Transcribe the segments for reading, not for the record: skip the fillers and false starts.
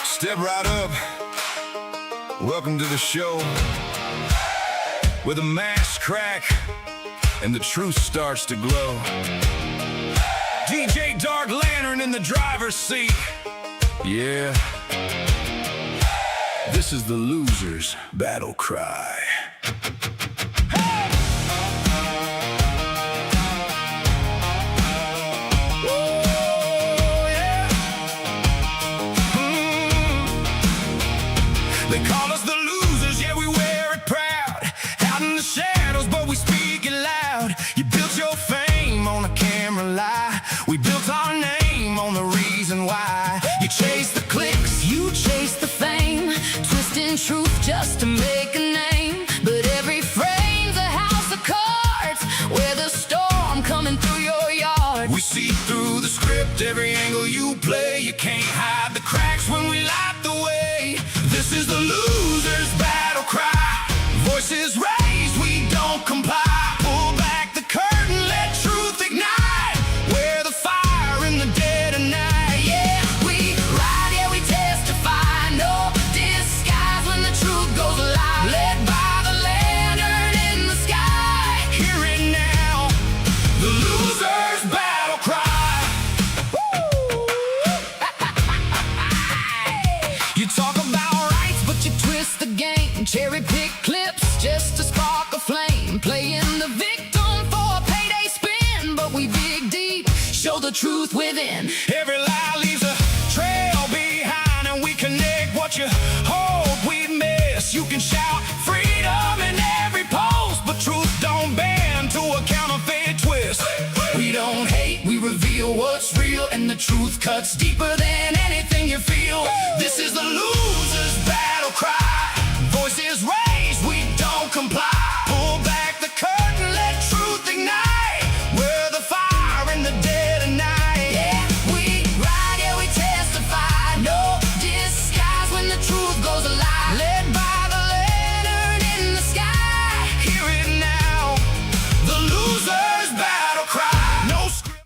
Step right up. Welcome to the show, where the masks crack and the truth starts to glow. DJ Dark Lantern in the driver's seat. Yeah. This is the loser's battle cry. They call us the losers, yeah, we wear it proud. Out in the shadows, but we speak it loud. You built your fame on a camera lie. We built our name on the reason why. You chase the clicks, you chase the fame, twisting truth just to make a name. But every frame's a house of cards, where the storm coming through your yard. We see through the script, every angle you play. You can't hide the cracks when we light the way. This is the loser's battle cry. Voices raised, we don't comply. Pull back the curtain, let truth ignite. We're the fire in the dead of night. Yeah, we ride, yeah, we testify. No disguise when the truth goes alive. Led by the lantern in the sky. Hear it now, the loser's battle cry. You talk about rights, but you twist the game, cherry pick clips just to spark a flame. Playing the victim for a payday spin, but we dig deep, show the truth within. every lie leaves a trail behind, and we connect what you hold, we miss. You can shout freedom in every post, but truth don't bend to a counterfeit twist. We don't hate, we reveal what's real, and the truth cuts deeper than anything you feel. This is the loser's battle cry. Voices raised, we don't comply. Pull back the curtain, let truth ignite. We're the fire in the dead of night. Yeah, we ride, yeah, we testify. No disguise when the truth goes alive. Led by the lantern in the sky. Hear it now, the loser's battle cry. No script.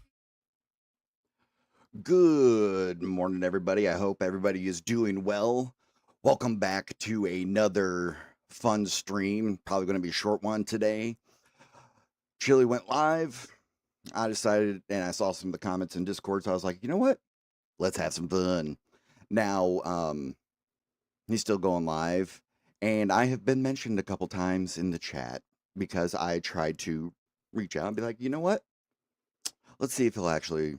Good morning, everybody. I hope everybody is doing well. Welcome back to another fun stream. Probably going to be a short one today. Chille went live. I decided, and I saw some of the comments in Discord, so I was like, you know what? Let's have some fun. Now, he's still going live, and I have been mentioned a couple times in the chat because I tried to reach out and be like, you know what? Let's see if he'll actually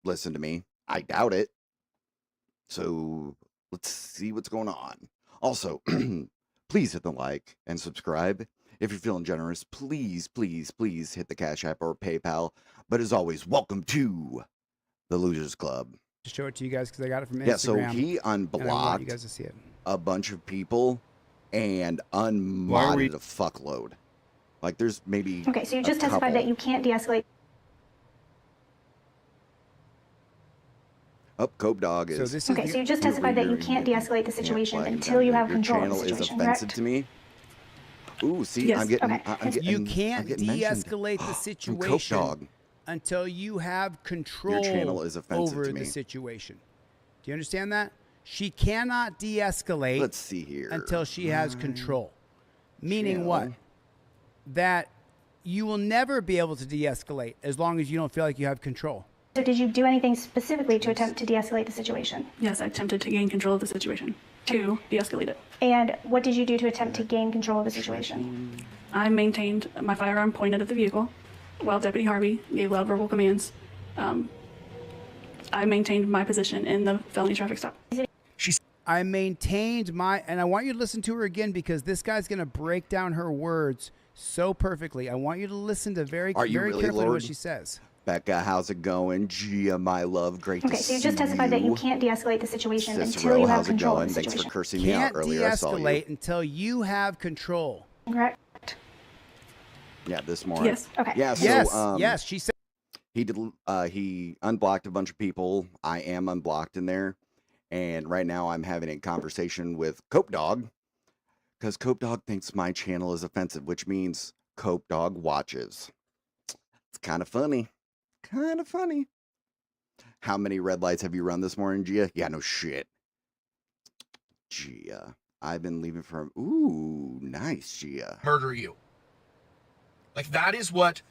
listen to me. I doubt it. So let's see what's going on. Also, please hit the like and subscribe. If you're feeling generous, please, please, please hit the Cash App or PayPal. But as always, welcome to the Losers Club. Just show it to you guys because I got it from Instagram. Yeah, so he and I want unblocked you guys to see it. a bunch of people and unmodded a fuckload. Like there's maybe Okay, so you just testified that you can't de-escalate. Oh, Cope Dog is. So this is Okay, so you just testified that you can't de-escalate the situation until you have control of the Your channel is situation, offensive correct? to me. Ooh, see, Yes, I'm getting. okay. I'm getting You I'm can't getting mentioned. de-escalate the From Cope situation Dog. until you have control channel is offensive over to me. the situation. Do you understand that? She cannot de-escalate Let's see here. until she has control. Meaning channel. what? That you will never be able to de-escalate as long as you don't feel like you have control. So did you do anything specifically to attempt to de-escalate the situation? Yes, I attempted to gain control of the situation, to de-escalate it. And what did you do to attempt to gain control of the situation? I maintained my firearm pointed at the vehicle while Deputy Harvey gave loud verbal commands. I maintained my position in the felony traffic stop. I maintained my, and I want you to listen to her again because this guy's going to break down her words so perfectly. I want you to listen to very Are you very really, carefully Lord? what she says. Becca, how's it going? Gia, my love, great Okay, to so you see just testified that you can't de-escalate the situation until Cicero, you have how's it control going? of the Thanks for situation. cursing me out Can't earlier. I saw you. de-escalate until you have control. Correct? Yeah, this morning. Yes. Okay. Yeah, so Yes, yes, she said. he did. He unblocked a bunch of people. I am unblocked in there, and right now I'm having a conversation with Cope Dog because Cope Dog thinks my channel is offensive, which means Cope Dog watches. It's kind of funny. Kind of funny. How many red lights have you run this morning, Gia? Yeah, no shit. Gia. I've been leaving from... Ooh, nice, Gia. Murder you. Like, that is what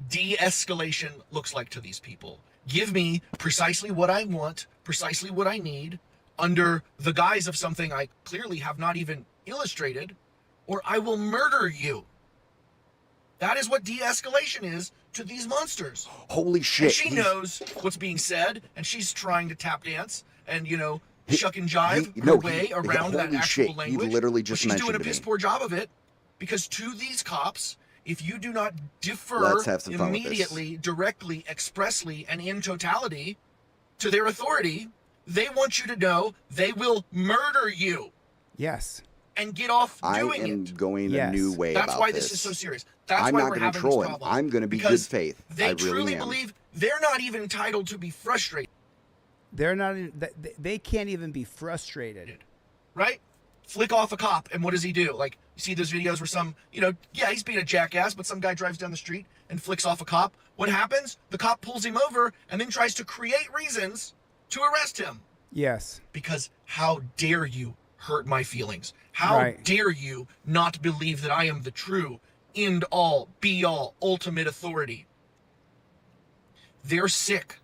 de-escalation looks like to these people. Give me precisely what I want, precisely what I need, under the guise of something I clearly have not even illustrated, or I will murder you. That is what de-escalation is to these monsters. Holy shit. And she knows what's being said, and she's trying to tap dance and, you know, shuck and jive her way around that actual language. He literally just she's mentioned doing a piss poor job of it, because to these cops, if you do not defer immediately, directly, expressly, and in totality to their authority, they want you to know they will murder you. Yes. And get off doing I am it. going a new way That's about why this is so serious. That's I'm why not we're going to having troll this him. problem. I'm going to be good Because faith. They I truly really am. believe they're not even entitled to be frustrated. They're not. They can't even be frustrated. Right? Flick off a cop, and what does he do? Like, you see those videos where some, you know, yeah, he's being a jackass, but some guy drives down the street and flicks off a cop. What happens? The cop pulls him over and then tries to create reasons to arrest him. Yes. Because how dare you hurt my feelings? How dare you not believe that I am the true, end all, be all, ultimate authority? They're sick.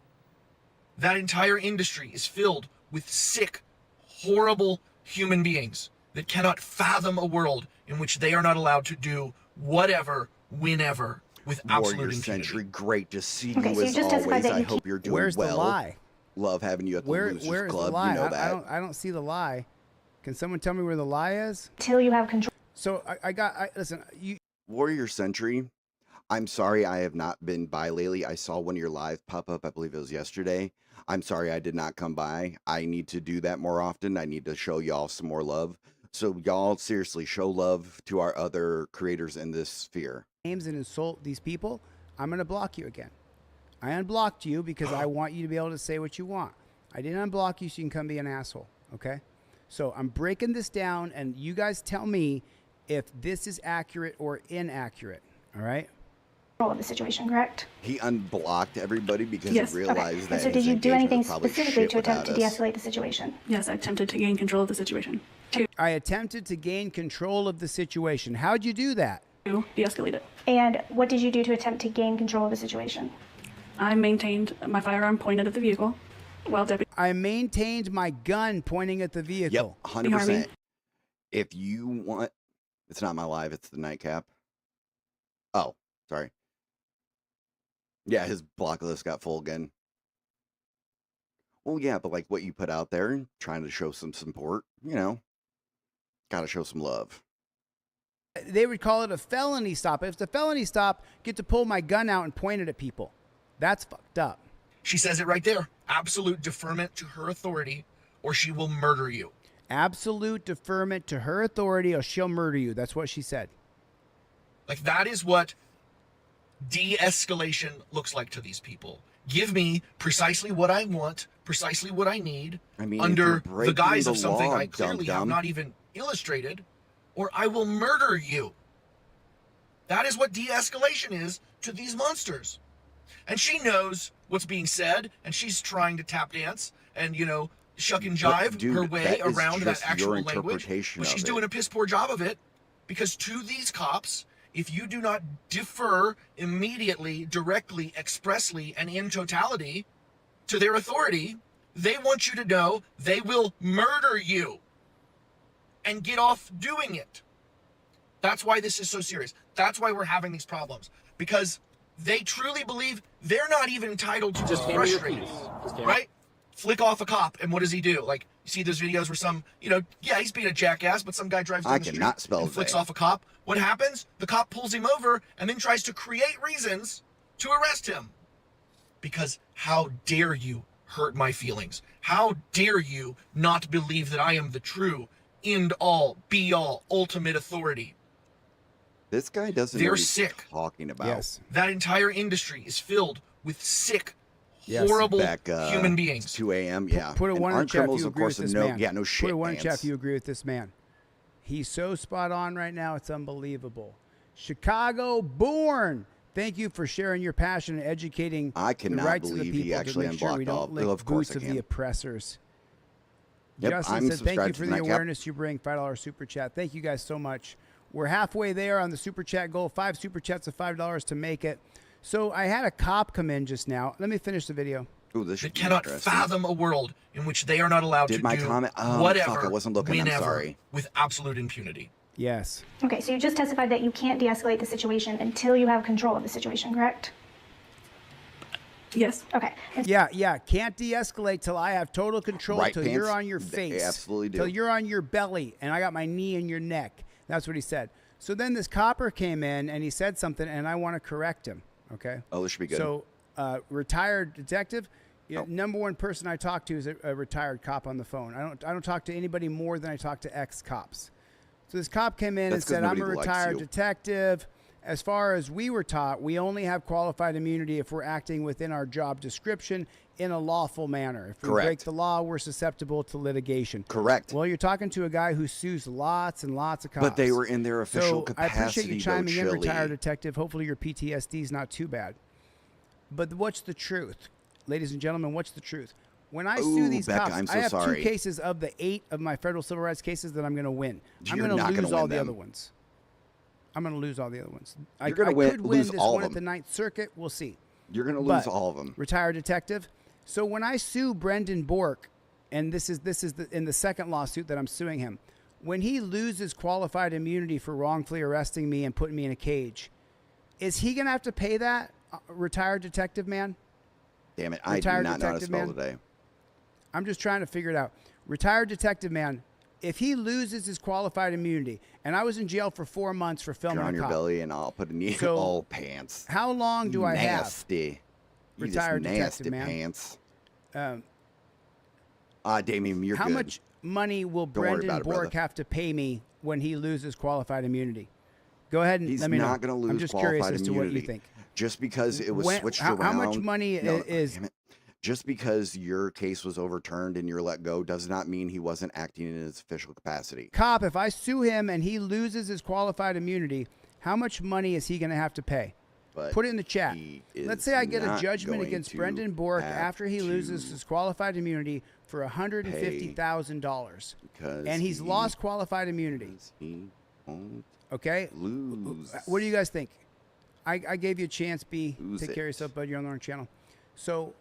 That entire industry is filled with sick, horrible human beings that cannot fathom a world in which they are not allowed to do whatever, whenever, with absolute Warrior impunity. Century, great to see Okay, you so you as just testified always. that I you hope you're doing Where's well. the lie? Love having you at the Losers Where's Club. the lie? You know that. I don't see the lie. Can someone tell me where the lie is? Till you have control. So listen. You Warrior Century, I'm sorry I have not been by lately. I saw one of your live pop up. I believe it was yesterday. I'm sorry I did not come by. I need to do that more often. I need to show y'all some more love. So y'all seriously show love to our other creators in this sphere. names and insult these people, I'm gonna block you again. I unblocked you because I want you to be able to say what you want. I didn't unblock you so you can come be an asshole. Okay. So I'm breaking this down, and you guys tell me if this is accurate or inaccurate. All right. Of the situation, correct? He unblocked everybody because Yes. he realized that So his did you do engagement anything was probably specifically shit to attempt to without us. de-escalate the situation? Yes, I attempted to gain control of the situation. I attempted to gain control of the situation. How'd you do that? To de-escalate it. And what did you do to attempt to gain control of the situation? I maintained my firearm pointed at the vehicle while deputy. I maintained my gun pointing at the vehicle. Yep, 100%. If you want, it's not my live, it's the nightcap. Oh, sorry. Yeah, his block list got full again. Well, yeah, but like what you put out there, trying to show some support, you know, got to show some love. They would call it a felony stop. If it's a felony stop, get to pull my gun out and point it at people. That's fucked up. She says it right there. Absolute deferment to her authority, or she will murder you. Absolute deferment to her authority or she'll murder you. That's what she said. Like, that is what de-escalation looks like to these people. Give me precisely what I want, precisely what I need, I mean, if under you're the breaking guise the of something law, I clearly have dum-dum. not even illustrated, or I will murder you. That is what de-escalation is to these monsters. And she knows what's being said, and she's trying to tap dance and, you know, shuck and jive dude, her way that is around that just actual your language. interpretation But she's of doing it. a piss poor job of it, because to these cops, if you do not defer immediately, directly, expressly, and in totality to their authority, they want you to know they will murder you and get off doing it. That's why this is so serious. That's why we're having these problems, because they truly believe they're not even entitled to just frustrated, right? Flick off a cop, and what does he do? Like, you see those videos where some, you know, yeah, he's being a jackass, but some guy drives down I the street cannot spell and flicks that. off a cop. What happens? The cop pulls him over and then tries to create reasons to arrest him. Because how dare you hurt my feelings? How dare you not believe that I am the true, end all, be all, ultimate authority? This guy doesn't know They're what he's sick. talking about. Yes. That entire industry is filled with sick, Yes. horrible Back, human It's beings. 2 a.m. Yeah. Put a And one in aren't chat if criminals, you of agree with course, this no, man. yeah, no shit. Put a one in Lance. chat if you agree with this man. He's so spot on right now. It's unbelievable. Chicago born. Thank you for sharing your passion and educating I the cannot rights of the believe people he actually to make sure we unblocked all. don't lick Of course boots I of the can. oppressors. Yep, Justin I'm said, thank you subscribed for to the Nightcap. awareness you bring. $5 super chat. Thank you guys so much. We're halfway there on the super chat goal. 5 super chats of $5 to make it. So I had a cop come in just now. Let me finish the video. Ooh, this should That be cannot interesting. fathom a world in which they are not allowed Did to my do comment? Oh, whatever, fuck, I wasn't looking. I'm whenever, sorry. with absolute impunity. Yes. Okay, so you just testified that you can't de-escalate the situation until you have control of the situation, correct? Yes. Okay. And Yeah. Can't de-escalate till I have total control, Right, till you're Pants? on your They face. absolutely do. Till you're on your belly, and I got my knee in your neck. That's what he said. So then this copper came in, and he said something, and I want to correct him. Okay? Oh, this should be good. So, retired detective, you know, Oh. number one person I talk to is a retired cop on the phone. I don't talk to anybody more than I talk to ex-cops. So this cop came in That's and said, 'cause I'm a nobody likes retired you." detective. As far as we were taught, we only have qualified immunity if we're acting within our job description in a lawful manner. If we break Correct. the law, we're susceptible to litigation. Correct. Well, you're talking to a guy who sues lots and lots of cops. But they were in their official So I capacity. appreciate you chiming in, though, retired Chille. detective. Hopefully your PTSD is not too bad. But what's the truth? Ladies and gentlemen, what's the truth? When I sue Ooh, these Becca, cops, I'm so I have sorry. 2 cases of the 8 of my federal civil rights cases that I'm going to win. I'm You're going not to gonna lose all win the them. other ones. I'm going to lose all the other ones. I You're gonna could win lose this all one of at the them. Ninth Circuit. We'll see. You're going to But lose all of them. Retired detective. So when I sue Brendan Bork, and this is in the second lawsuit that I'm suing him, when he loses qualified immunity for wrongfully arresting me and putting me in a cage, is he going to have to pay that, retired detective man? Damn it. I do Retired not know how to detective spell man? today. I'm just trying to figure it out. Retired detective man, if he loses his qualified immunity, and I was in jail for 4 months for filming You're on a your cop, belly, and I'll put a knee. So, Oh, pants. how long do I have? Nasty. You Retired just detective, nasty man. pants. Um, Damien, you're how good. much money will Don't worry Brendan about it, Bork brother. have to pay me when he loses qualified immunity? Go ahead and He's let me know. not going to lose I'm just qualified curious as to immunity. what you think. Just because it was switched how around. much money is? Damn it. Just because your case was overturned and you're let go does not mean he wasn't acting in his official capacity. Cop, if I sue him and he loses his qualified immunity, how much money is he going to have to pay? But Put it in the chat. he Let's is say I get a not judgment going against to Brendan Bork have after he loses to his qualified immunity for $150,000, because and he's he- lost qualified immunity. because he won't Okay, lose. what do you guys think? I gave you a chance, B. Lose Take care of it. yourself, bud. You're on the wrong channel. So,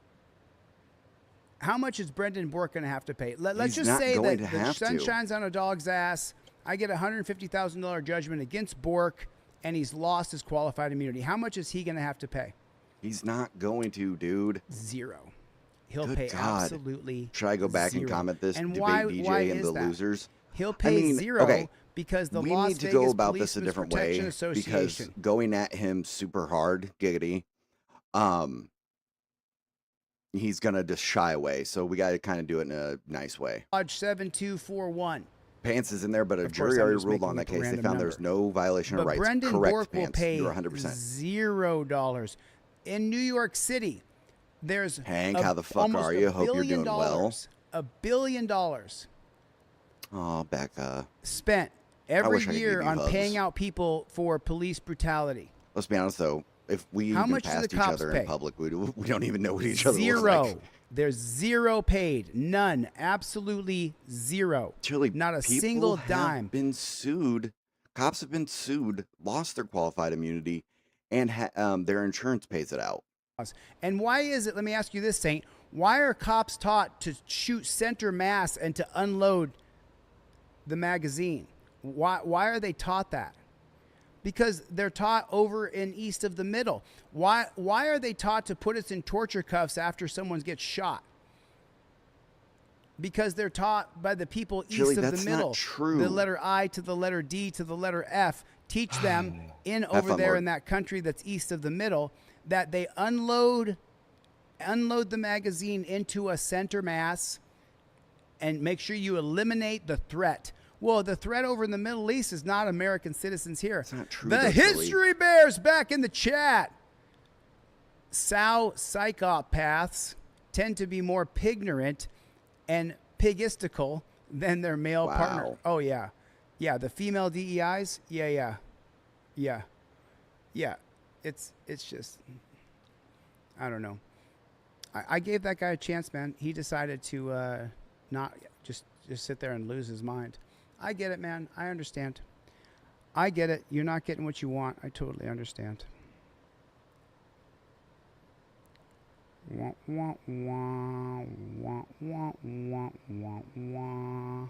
how much is Brendan Bork going to have to pay? Let's He's just not say going that to the have sun to. shines on a dog's ass. I get a $150,000 judgment against Bork, and he's lost his qualified immunity. How much is he going to have to pay? He's not going to, dude. 0. He'll Good pay God. absolutely. Should I go back 0. and comment this? And Debate why DJ and is the that? losers. He'll pay mean, 0 okay, because the we Las need to Vegas go about this a Policemen's different Protection way Association. because going at him super hard, giggity, he's gonna just shy away. So we got to kind of do it in a nice way. Lodge 7241. Pants is in there, but a Of course, jury I'm already just ruled making on that up a case. They random found there's number. no violation But of rights. Brendan Correct, Bork will Pants. pay You're 100%. $0. In New York City, there's Hank, how the fuck almost are $1 you? Hope you're billion doing well. $1 billion Oh, Becca. spent every wish I could year give you on hugs. paying out people for police brutality. Let's be honest though. If we How even much do the passed each cops other pay? in public, we don't even know what each other Zero. looks like. There's 0 paid. None. Absolutely 0. Chille, Not a people single have dime. been sued. Cops have been sued, lost their qualified immunity, and their insurance pays it out. And why is it, let me ask you this, Saint, why are cops taught to shoot center mass and to unload the magazine? Why are they taught that? Because they're taught over in east of the middle. Why are they taught to put us in torture cuffs after someone gets shot? Because they're taught by the people east Chille, of that's the not middle. true. The letter I to the letter D to the letter F teach them in Have over fun, there Lord. in that country that's east of the middle that they unload the magazine into a center mass and make sure you eliminate the threat. Well, the threat over in the Middle East is not American citizens here. That's not true, The though, Chille. History Bear's back in the chat. Sow psychopaths tend to be more pignorant and pigistical than their male partner. Wow. Oh, yeah. Yeah, the female DEIs? Yeah. it's just, I don't know. I gave that guy a chance, man. He decided to not just sit there and lose his mind. I get it, man. I understand. I get it. You're not getting what you want. I totally understand. Wah, wah, wah, wah, wah, wah, wah, wah.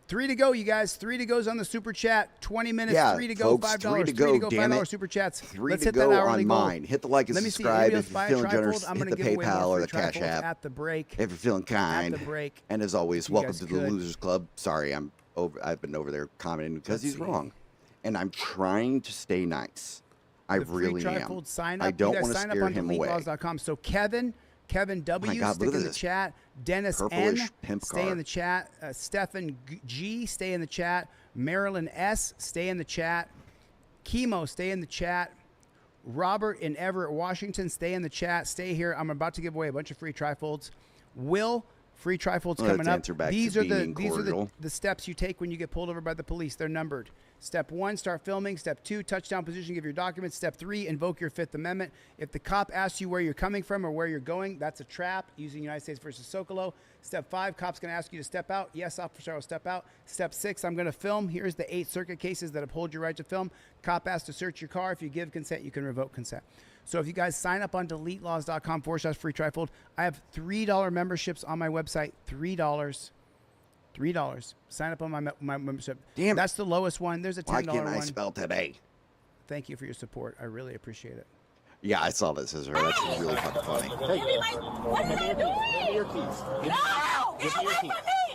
Three to go, you guys. 3 to go's on the super chat. 20 minutes. Yeah, 3 to go. folks, $5. 3 to 3 go, to go. damn $5 it. super chats. 3 Let's to hit that go hourly on goal. mine. Hit the like and Let me see. subscribe Anybody if you're else feeling buy a generous. trifold? I'm Hit gonna the give away more PayPal or free the Cash trifolds App at the break. if you're feeling kind. At the break. And as always, If you welcome guys to the could. Losers Club. Sorry, I've been over there commenting because Let's he's see. wrong, and I'm trying to stay nice. I The free really am. trifold sign up. I don't you guys want to sign scare up on him away. DeleteLaws.com. So Kevin W, God, stick look at in the this chat. Dennis purplish N, pimp stay car. in the chat. Stefan G, stay in the chat. Marilyn S, stay in the chat. Chemo, stay in the chat. Robert in Everett, Washington, stay in the chat. Stay here. I'm about to give away a bunch of free trifolds. Will, free trifolds Let's coming up. answer back These to are the being cordial. the steps you take when you get pulled over by the police. They're numbered. Step 1, start filming. Step 2, touchdown position, give your documents. Step 3, invoke your Fifth Amendment. If the cop asks you where you're coming from or where you're going, that's a trap, using United States versus Socolow. Step 5, cop's going to ask you to step out. Yes, officer, I'll step out. Step 6, I'm going to film. Here's the 8 circuit cases that uphold your right to film. Cop asks to search your car. If you give consent, you can revoke consent. So if you guys sign up on DeleteLaws.com/free trifold, I have $3 memberships on my website. $3. Sign up on my membership. Damn it. That's the lowest one. There's a $10 Why can't one. I spell today? Thank you for your support. I really appreciate it. Yeah, I saw this. That's really fucking funny. What are they doing? Give me your keys. No! Give me your keys.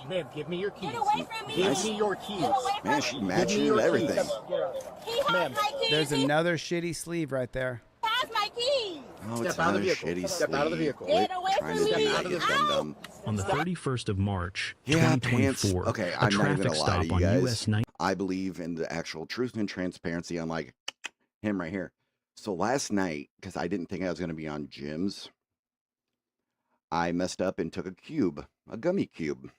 Ma'am, give me your keys. Get away from me! Give me your keys. Get away from Man, me! she Give matched me you your with everything. keys. He has Ma'am. my keys! There's He another shitty sleeve right there. has my keys! Oh, Step it's out of the another vehicle. shitty Step out of the sleeve. vehicle. Quit Get away trying from to me. be like a dum-dum. On the 31st of March, Yeah, 2024, pants. Okay, a I'm not even traffic gonna lie stop to you on guys. US 9. I believe in the actual truth and transparency. I'm like him right here. So last night, because I didn't think I was going to be on gyms, I messed up and took a gummy cube.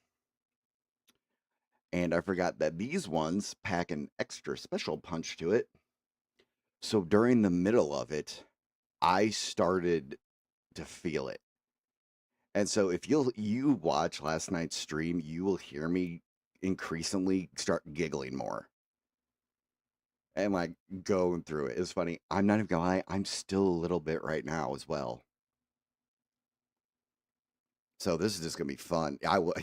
And I forgot that these ones pack an extra special punch to it. So during the middle of it, I started to feel it. And so if you watch last night's stream, you will hear me increasingly start giggling more. And like going through it. It's funny. I'm not even gonna lie, I'm still a little bit right now as well. So this is just gonna be fun. Yeah, I was.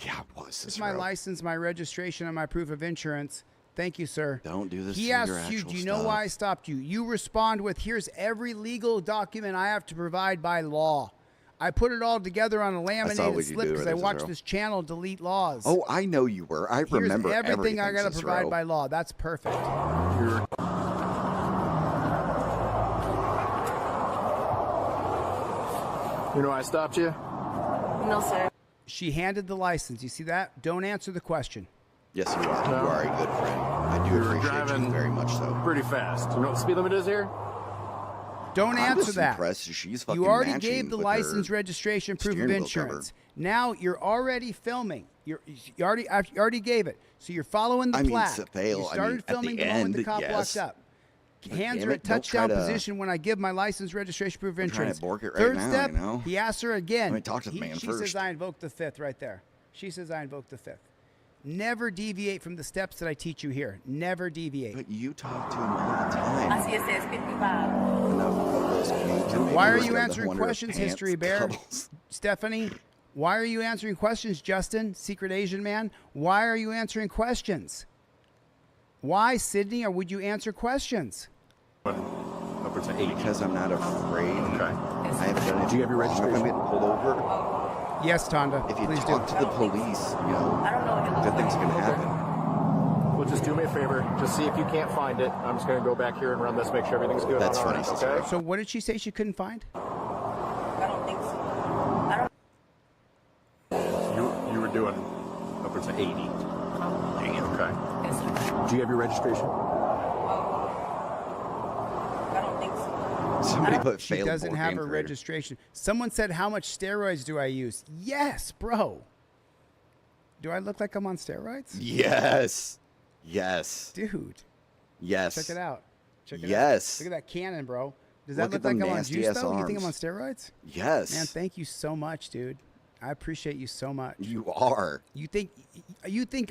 It's This my license, my registration, and my proof of insurance. Thank you, sir. Don't do this. He to your asks you, actual do you know stuff. why I stopped you? You respond with, here's every legal document I have to provide by law. I put it all together on a laminated what you slip do because right I there, watched Cicero. this channel, Delete Laws. Oh, I know you were. I remember Here's everything I got to Cicero. provide by law. That's perfect. You know I stopped you? No, sir. She handed the license. You see that? Don't answer the question. Yes, you are. You are a good friend. I do appreciate driving you very much so. Pretty fast. You know what the speed limit is here? Don't I'm answer just that. impressed she's fucking You already matching gave the with license, her registration, proof of steering wheel insurance. cover. Now you're already filming. You already gave it. So you're following the I mean, plaque. to fail, You I started mean, at the filming the moment the end, cop yes. walked up. Hands damn are it, at don't try touchdown to- position when I give my license, registration, proof of I'm trying to insurance. bork it right Third now, step, you know? he asks her again. Let me talk to the man she first. says, I invoked the fifth right there. She says, I invoked the fifth. Never deviate from the steps that I teach you here. Never deviate. But you talk to him all the time. I see it says 55. Enough of those kinks, and maybe Why are look you at the answering wonder if questions, pants History Bear? couples- Stephanie, why are you answering questions, Justin, Secret Asian Man? Why are you answering questions? Why, Sydney, or would you answer questions? Upwards of 80. Because I'm not afraid. Okay. I haven't done it. Do you have your wrong. If I'm registration? getting pulled over. Yes, Tonda, If you please talk do. to the police, you know, I don't know what it looks good things like. can happen. Well, just do me a favor. Just see if you can't find it. I'm just going to go back here and run this, make sure everything's good That's on our funny, end, Cicero. okay? So what did she say she couldn't find? I don't think so. You were doing upwards of 80. Damn. Okay. Do you have your registration? I don't think so. Somebody put She failed doesn't board have game her creator. registration. Someone said, how much steroids do I use? Yes, bro. Do I look like I'm on steroids? Yes. Yes. Dude, Yes. check it out. Check it out. Yes. Look at that cannon, bro. Does that Look look at them like I'm on nasty juice, ass though? You think I'm on arms. steroids? Yes. Man, thank you so much, dude. I appreciate you so much. You are. You think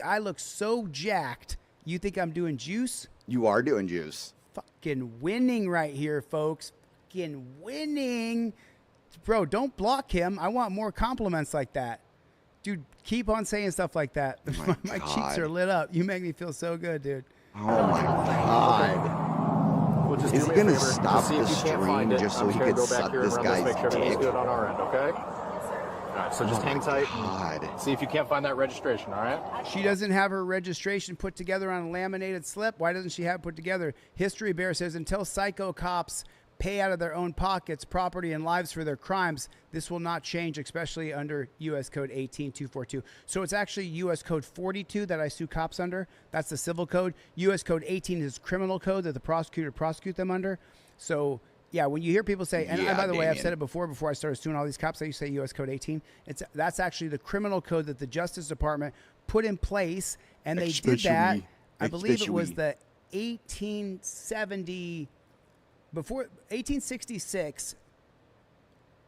I look so jacked? You think I'm doing juice? You are doing juice. Fucking winning right here, folks. Fucking winning. Bro, don't block him. I want more compliments like that. Dude, keep on saying stuff like that. Oh my God. cheeks are lit up. You make me feel so good, dude. Oh my God. Well, just Is do he me a gonna favor. stop See if the you can't find stream it. just so I'm he gonna could go back suck here this and let's guy's make sure everything's dick? good on our end, okay? All right, so just hang tight. God. See if you can't find that registration, all right? She doesn't have her registration put together on a laminated slip. Why doesn't she have it put together? History Bear says, until psycho cops pay out of their own pockets property and lives for their crimes, this will not change, especially under U.S. Code 18242. So it's actually U.S. Code 42 that I sue cops under. That's the civil code. U.S. Code 18 is criminal code that the prosecutor prosecute them under. So, yeah, when you hear people say, and Yeah, by the way, I've Damien. said it before I started suing all these cops, I used to say U.S. Code 18. That's actually the criminal code that the Justice Department put in place, and they did that. I believe it was the 1870... Before 1866,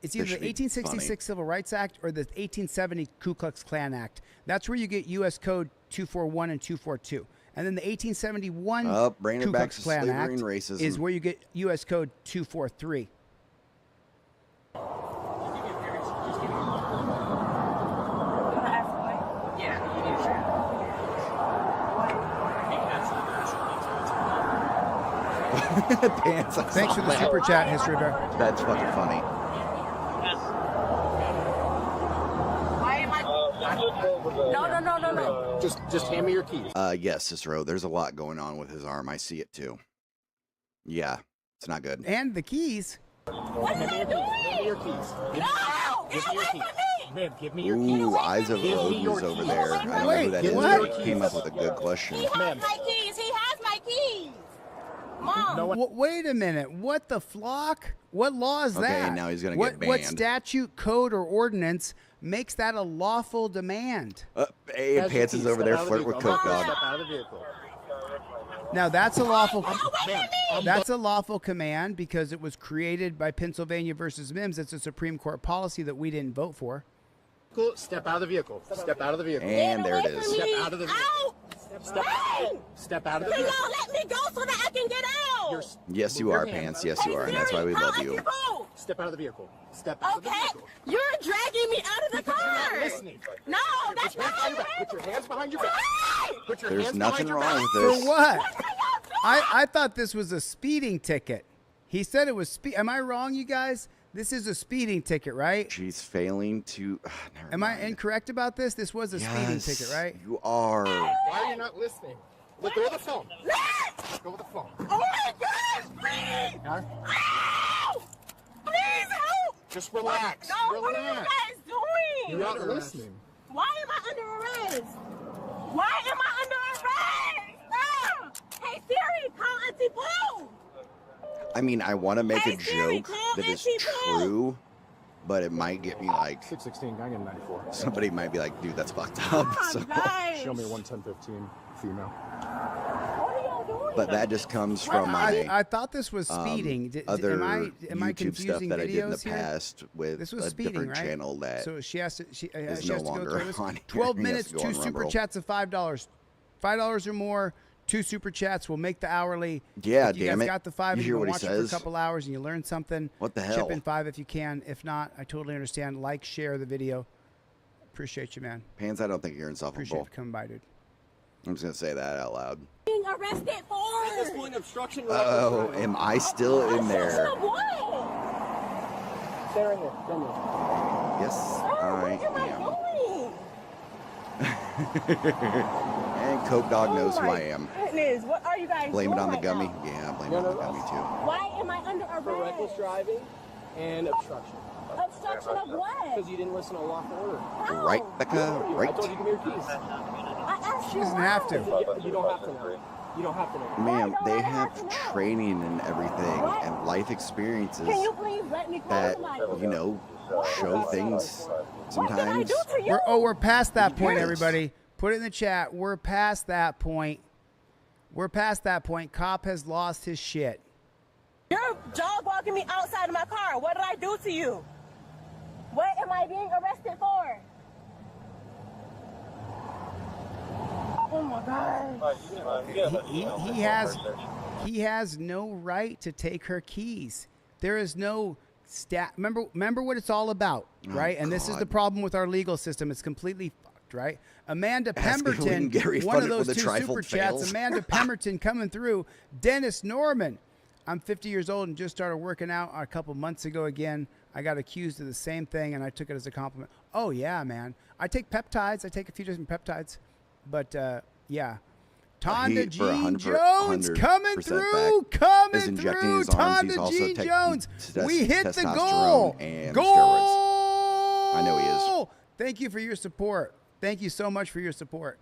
it's either the Especially 1866 funny. Civil Rights Act or the 1870 Ku Klux Klan Act. That's where you get U.S. Code 241 and 242. And then the 1871 bringing it Ku back Klux to Klan slavery Act and racism. is where you get U.S. Code 243. Pants, I Thanks saw for the that. super chat, History Bear. That's fucking funny. No. Just hand me your keys. Yes, Cicero. There's a lot going on with his arm. I see it too. Yeah, it's not good. And the keys. What are you doing? Give me your keys. No! Give me your keys. Ma'am, give me your keys. Ooh, Eyes of Give me Rose your is over keys. there. I don't know Wait, who that is. what? But he came up with a good question. He has my keys. He has my keys. Mom. No one. Wait a minute. What the flock? What law is Okay, that? now he's gonna what, get What banned. statute, code, or ordinance makes that a lawful demand? Hey, Has your Pants is keys. over Step there out of the flirting with vehicle. Coke Step Dog. out of the vehicle. Now that's a lawful. Ma'am, That's a lawful command because it was created by Pennsylvania versus Mims. It's a Supreme Court policy that we didn't vote for. Step out of the vehicle. Step out of the vehicle. And there it is. Step out of the vehicle. Out! Hey! Step out of the Can vehicle. y'all let me go so that I can get out? Yes, you Move your are, hand. Pants. Yes, you are. And that's why we love you. Step out of the vehicle. Step out of the Okay, vehicle. you're dragging me out of the Because you're not car. listening. No, that's Put your hands behind not your back. Put your hands behind your back. Hey! Put your There's hands nothing behind your wrong back. with For this. what? What are y'all doing? I thought this was a speeding ticket. He said it was Am I wrong, you guys? This is a speeding ticket, right? She's failing to. Never Am I mind. incorrect about this? This was a speeding Yes, ticket, right? You are. Why are you not listening? Let go of the phone. Let! Go with the phone. Oh my gosh, please! Huh? Ow! Please help! Just relax. No, what are you Relax. guys doing? You're not listening. Why am I under arrest? Why am I under arrest? Ah! Hey Siri, call Auntie Pooh! I mean, I want to make Hey, a Siri, joke call that is Auntie Pooh. true, but it might get me like. 616, I get 94. Somebody might be like, dude, that's fucked up. Oh So, my gosh! Show me 11015 female. What are y'all doing? but that just comes from my I thought this was speeding. other am I YouTube stuff confusing that I did in the videos here? past with This was a speeding, different right? channel that So she has to. She is has no to go longer through this. on here. 12 He has minutes, to go 2 on super Rumble. chats of $5. $5 or more. 2 super chats will make the hourly. Yeah, if you damn guys it. got the 5 You and hear you what he watch it says? for a couple hours and you learn something. What the Chip hell? in 5 if you can. If not, I totally understand. Like, share the video. Appreciate you, man. Pants, I don't think you're Appreciate insufferable. you coming by, dude. I'm just gonna say that out loud. Being arrested for? At this point, obstruction. Oh, am I still in there? Of what? Stay right here. Come here. Yes, What am I I doing? am. And Coke Dog knows who I am. Goodness, what are you guys Blame it doing on the right gummy. now? Yeah, blame it on the gummy too. Why am I under For reckless arrest? driving and obstruction. Obstruction of what? Because you didn't listen to a lawful order. How? Right, Becca? I Right. told you give me your keys. I asked She you doesn't why. have to. You don't have to know. You don't have to know. Ma'am, don't they I have have to know? training and everything What? and life experiences Can you please let me call that, somebody? you know, show things What did I sometimes. do to you? We're past that point, Yes. everybody. Put it in the chat. We're past that point. We're past that point. Cop has lost his shit. You're dog walking me outside of my car. What did I do to you? What am I being arrested for? Oh my God. He has no right to take her keys. There is no remember what it's all about, right? And this is the God. problem with our legal system. It's completely fucked, right? Amanda Ask if we Pemberton, can get one of refunded those when the two trifold super chats. fails. Amanda Pemberton coming through. Dennis Norman. I'm 50 years old and just started working out a couple months ago again. I got accused of the same thing, and I took it as a compliment. Oh, yeah, man. I take peptides. I take a few different peptides. But, yeah. Tonda He, for Jean 100% Jones coming back, through. is Coming injecting through. his arms. He's Tonda also Jean taking Jones. We hit the testosterone goal. and Goal. steroids. I know he is. Thank you for your support. Thank you so much for your support.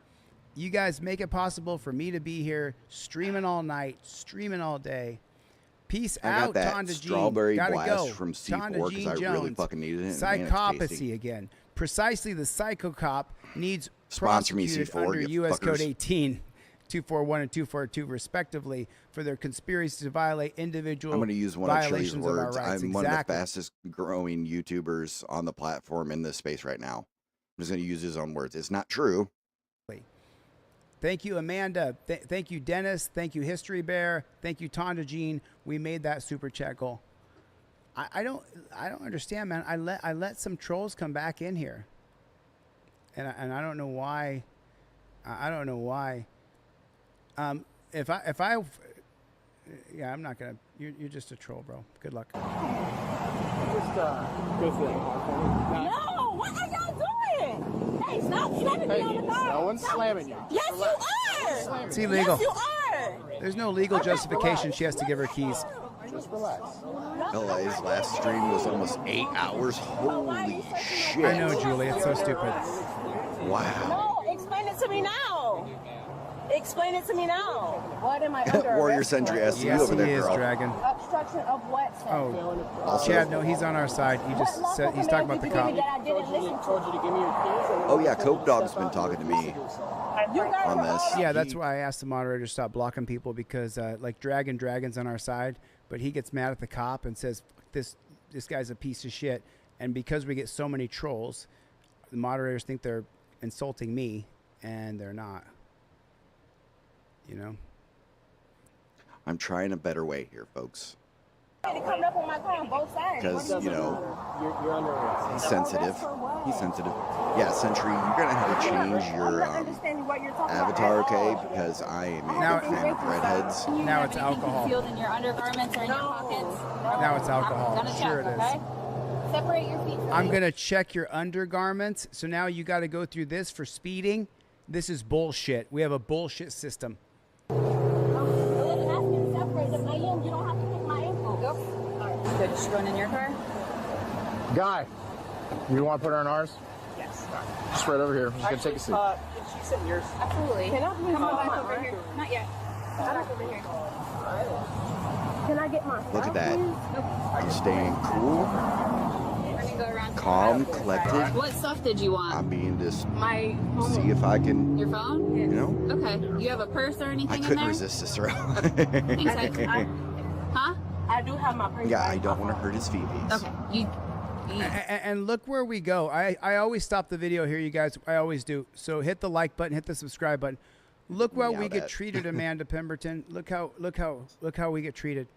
You guys make it possible for me to be here streaming all night, streaming all day. Peace I out, got that Tonda Jean. strawberry Gotta blast go. from Tonda C4 Jean because I really Jones. fucking needed it. and man, it's tasty. Psychopathy again. Precisely the psychocop needs Sponsor me, prosecuted C4, under you U.S. Code fuckers. 18, 241 and 242, respectively, for their conspiracy to violate individual I'm going to use one of Chille's violations of our words. rights. I'm one of the Exactly. fastest growing YouTubers on the platform in this space right now. I'm just going to use his own words. It's not true. Thank you, Amanda. Thank you, Dennis. Thank you, History Bear. Thank you, Tonda Jean. We made that super chat goal. I don't understand, man. I let some trolls come back in here, and I don't know why. I don't know why. If I yeah, I'm not gonna. You're just a troll, bro. Good luck. Just go through that car for me. No, what are y'all doing? Hey, stop slamming me on the car. No one's Stop. slamming you. Yes, you are. It's illegal. Yes, you are. There's no legal justification. She has to give her keys. Just relax. LA's last stream was almost 8 hours. Holy shit. I know, Julie. It's so stupid. Wow. No, explain it to me now. Explain it to me now. What am I under Warrior arrest Sentry for? asks you Yes, over he there, is, girl. Dragon. Obstruction of what, sir? Oh, Also, Chad, no, he's on our side. He just What said he's talking about the cop. that I didn't listen to? Told you to give me your keys. And oh yeah, Coke Dog's been talking to me You guys on are this. all- Yeah, that's why I asked the moderator to stop blocking people because, like, Dragon's on our side, but he gets mad at the cop and says, "This guy's a piece of shit." And because we get so many trolls, the moderators think they're insulting me, and they're not. You know. I'm trying a better way here, folks. Coming up on my car on both sides. Because, What do you know, you're under arrest. he's sensitive. He's sensitive. Yeah, Sentry, you're going to have to change I'm your not understanding what you're talking about avatar, at okay? all. Because I am Now- a big fan of redheads. Now it's alcohol. Concealed in your undergarments or in your pockets. Now it's alcohol. Gonna check, Sure it is. okay? Separate your feet. from I'm me. gonna check your undergarments. So now you got to go through this for speeding. This is bullshit. We have a bullshit system. You didn't ask me to separate them. You don't have to pick my info. Good. She's going in your car? Guy, you want to put her on ours? Yes. Just right over here. I'm just going to take a seat. Can she sit in yours? Absolutely. Can I please Come on have back my over arm? here. Not yet. Come back over here. Can I get my Look at that. Nope. I'm staying cool, We're gonna go around. calm, collected. What stuff did you want? I'm being just My see if I can, Your phone? you know, Okay. You have a purse or I anything in couldn't there? resist this throw. Thanks, Huh? I do have my purse. Yeah, I don't want to hurt his feeties. Okay. You. And look where we go. I always stop the video here, you guys. I always do. So hit the like button, hit the subscribe button. Look how Yeah, we get that. treated, Amanda Pemberton. Look how we get treated.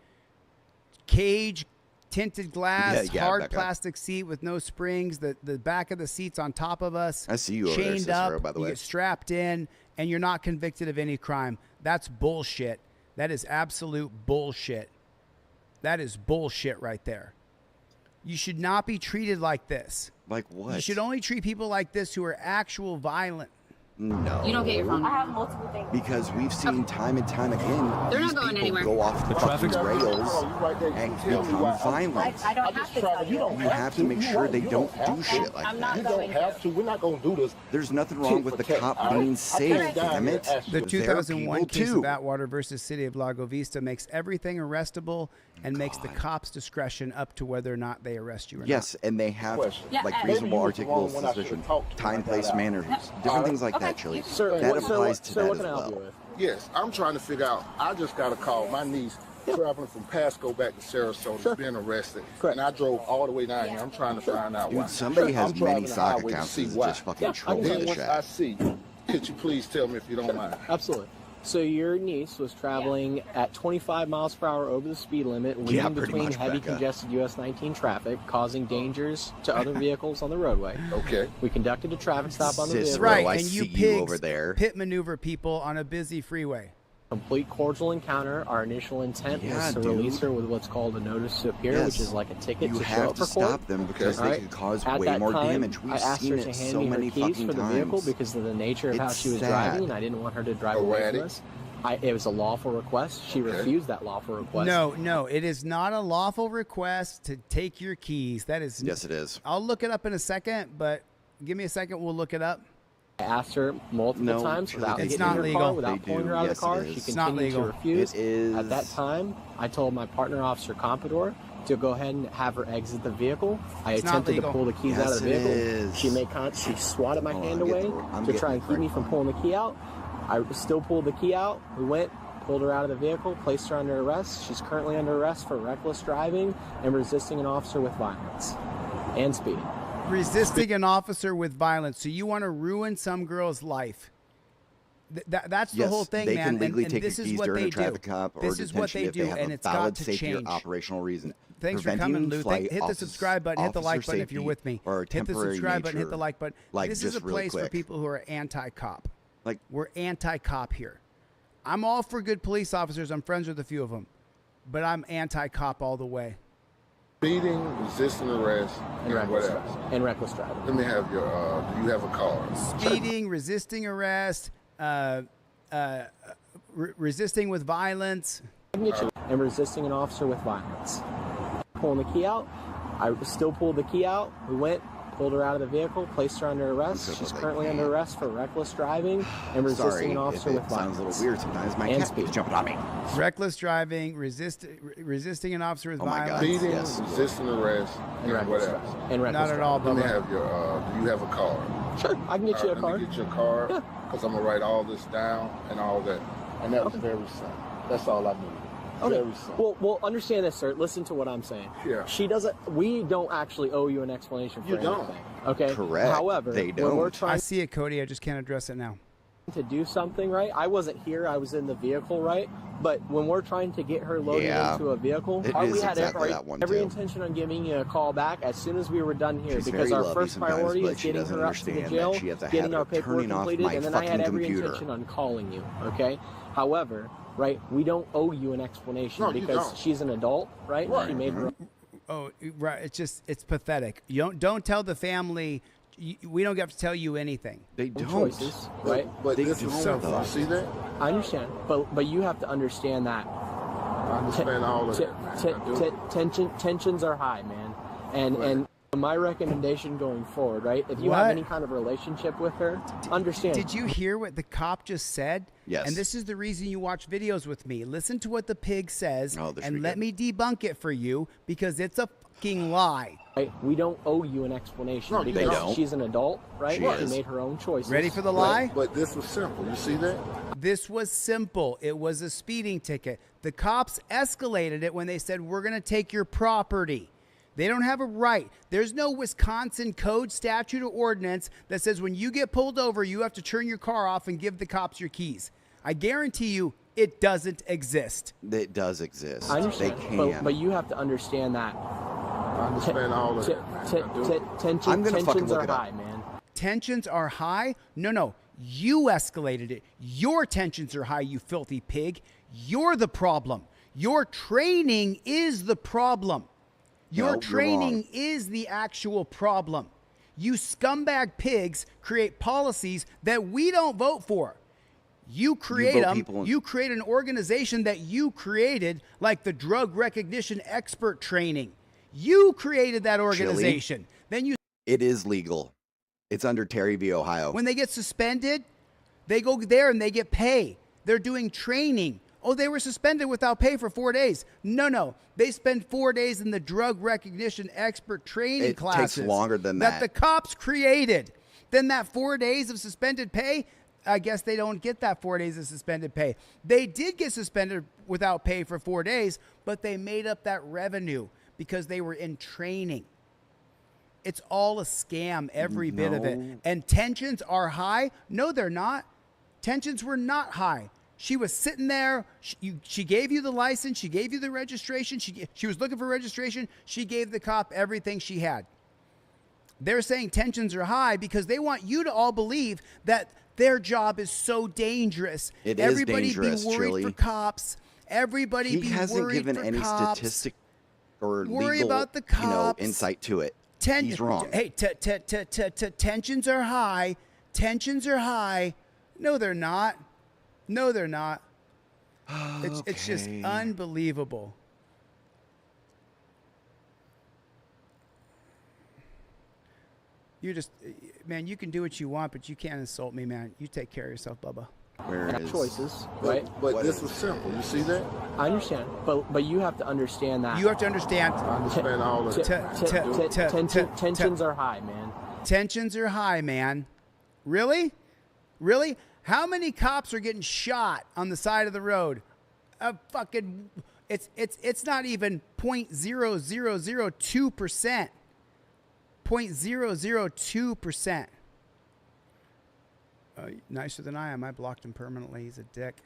Cage, tinted glass, Yeah, hard Becca. plastic seat with no springs. The back of the seat's on top of us. I see you over there, chained Cicero, up. by the You way. get strapped in, and you're not convicted of any crime. That's bullshit. That is absolute bullshit. That is bullshit right there. You should not be treated like this. Like what? You should only treat people like this who are actual violent. No. You don't get your phone. I have multiple things. Because we've seen time and time again They're these not going people anywhere. go off the fucking rails and become violent. I don't have to tell you. You have to make sure they don't do shit like I'm that. not going to. We're not going to do this. There's nothing wrong with the cop being safe, damn it. The They're 2001 people case too. of Atwater versus City of Lago Vista makes everything arrestable and makes the cops' discretion up to whether or not they arrest you or Yes, and they have Yeah, like maybe reasonable you was the articulable wrong one I suspicion, should've talked to time, about place, that. manner, different things like that, Chili. That applies to that as well. Yes, I'm trying to figure out. I just got a call. My niece traveling from Pasco back to Sarasota is being arrested. And I drove all the way down here. I'm trying to find out why. Dude, somebody has I'm many driving the sock highway to accounts see that's why. just fucking trolling Then the once shit. I see, could you please tell me if you don't mind? Absolutely. So your niece was traveling at 25 miles per hour over the speed limit, Yeah, leaving pretty between much, heavy Becca. congested US 19 traffic, causing dangers to other vehicles on the roadway. Okay. We conducted a traffic stop on the Sis, vehicle. bro, Right, I and see you you pigs over there. pit maneuver people on a busy freeway. Complete cordial encounter. Our initial intent Yeah, was to dude. release her with what's called a notice to appear, Yes. which is like a ticket You to show have up to for court. stop them because they Right? could cause At way that more time, damage. We've I asked seen her it to hand so me many her keys fucking for the vehicle times. because of the nature of how It's she was sad. driving, and I didn't want her to drive away from Erratic. us. It was a lawful request. She refused that lawful request. No, it is not a lawful request to take your keys. That is. Yes, it is. I'll look it up in a second, but give me a second. We'll look it up. I asked her multiple times without it's getting not in her legal. car, without They pulling do. her out Yes, of the car. it She is. It's not continued to legal. refuse. It is. At that time, I told my partner, Officer Compador, to go ahead and have her exit the vehicle. I It's not attempted to legal. pull the keys out Yes, of the it vehicle. is. She she swatted my Hold on, hand I'm away getting the- I'm to try getting and the keep me correct from one. pulling the key out. I still pulled the key out. We went, pulled her out of the vehicle, placed her under arrest. She's currently under arrest for reckless driving and resisting an officer with violence and speeding. Resisting an officer with violence. So you want to ruin some girl's life. That's the Yes, whole thing, they man. can legally and take this your is keys what during they a traffic do. cop or This is what detention they if they do, have and a it's got valid to safety or change. operational reason. Thanks for coming, Lou. Preventing Hit the flight, subscribe button, hit the like officer button if you're safety, with me. or Hit the temporary subscribe button, hit the nature. like button. Like, This is just a really place for quick. people who are anti-cop. Like, We're anti-cop here. I'm all for good police officers. I'm friends with a few of them, but I'm anti-cop all the way. Speeding, resisting arrest, and what reckless, else? and reckless driving. Let me have your, do you have a card? Speeding, resisting arrest, resisting with violence. And resisting an officer with violence. Pulling the key out. I still pulled the key out. We went, pulled her out of the vehicle, placed her under arrest. She's currently under arrest for reckless driving and resisting sorry an officer if with it violence. sounds a little weird sometimes. My And cat speed. keeps jumping on me. Reckless driving, resisting an officer with Oh my God. violence. Speeding, Yes. resisting arrest, and what reckless else? driving. And reckless Not at all, Let me Bubba. have your, do you have a card? Sure, I can get you a Let card. me get your card, because I'm going to write all this down and all that. And that was very simple. That's all I needed. Okay. Very simple. Well, understand this, sir. Listen to what I'm saying. Yeah. She doesn't. We don't actually owe you an explanation for You don't. anything. Okay. Correct. However, They when we're don't. I trying see it, Cody. I just can't address it now. to do something, right? I wasn't here. I was in the vehicle, right? But when we're trying to get her loaded Yeah. into a vehicle, It we is had exactly that one, every too. intention on giving you a call back as soon as we were done here, She's because very our lovely first sometimes, priority but is she getting doesn't her up to the understand that jail, she has a getting habit our of paperwork turning off completed, my and then I had fucking every computer. intention on calling you. Okay. However, right, we don't owe you an explanation No, you because don't. she's an adult, right? Right. She made her. Oh, right. It's pathetic. You don't tell the family. We don't get to tell you anything. They don't. choices, right? But They this do is so, simple. though. You see that? I understand, but you have to understand that I understand all of that, man. I do. tensions are high, man, and my recommendation going forward, right? If you What? have any kind of relationship with her, understand. Did you hear what the cop just said? Yes. And this is the reason you watch videos with me. Listen to what the pig says, Oh, this and we let get. me debunk it for you because it's a fucking lie. Right? We don't owe you an explanation No, you because don't. she's an adult, right? She is. made her own choices. Ready for the lie? But this was simple. You see that? This was simple. It was a speeding ticket. The cops escalated it when they said, we're going to take your property. They don't have a right. There's no Wisconsin code, statute, or ordinance that says when you get pulled over, you have to turn your car off and give the cops your keys. I guarantee you it doesn't exist. It does exist. I understand, They can. but you have to understand that I understand all of that, man. I do. I'm gonna fucking tensions look are it up. high, man. Tensions are high? No. You escalated it. Your tensions are high, you filthy pig. You're the problem. Your training is the problem. No, Your you're training wrong. is the actual problem. You scumbag pigs create policies that we don't vote for. You create them. You create an organization that you created, like the drug recognition expert training. You created that organization. Chille, Then you. It is legal. It's under Terry v. Ohio. When they get suspended, they go there and they get pay. They're doing training. Oh, they were suspended without pay for 4 days. No. They spend 4 days in the drug recognition expert training classes. It takes longer than that. That the cops created. Then that 4 days of suspended pay, I guess they don't get that 4 days of suspended pay. They did get suspended without pay for 4 days, but they made up that revenue because they were in training. It's all a scam, every bit of it. And tensions are high? No, they're not. Tensions were not high. She was sitting there. She gave you the license. She gave you the registration. She was looking for registration. She gave the cop everything she had. They're saying tensions are high because they want you to all believe that their job is so dangerous. Everybody is dangerous, be worried Chille. for cops. Everybody be worried for cops. He hasn't given any statistic or worry legal about the cops. insight to it. He's wrong. Hey, tensions are high. Tensions are high. No, they're not. No, they're not. It's just unbelievable. Man, you can do what you want, but you can't insult me, man. You take care of yourself, Bubba. Choices, right? But this was simple. You see that? I understand, but you have to understand that. You have to understand. I understand all of that. Tensions are high, man. Tensions are high, man. Really? Really? How many cops are getting shot on the side of the road? It's not even 0.0002%. 0.002%. Nicer than I am. I blocked him permanently. He's a dick.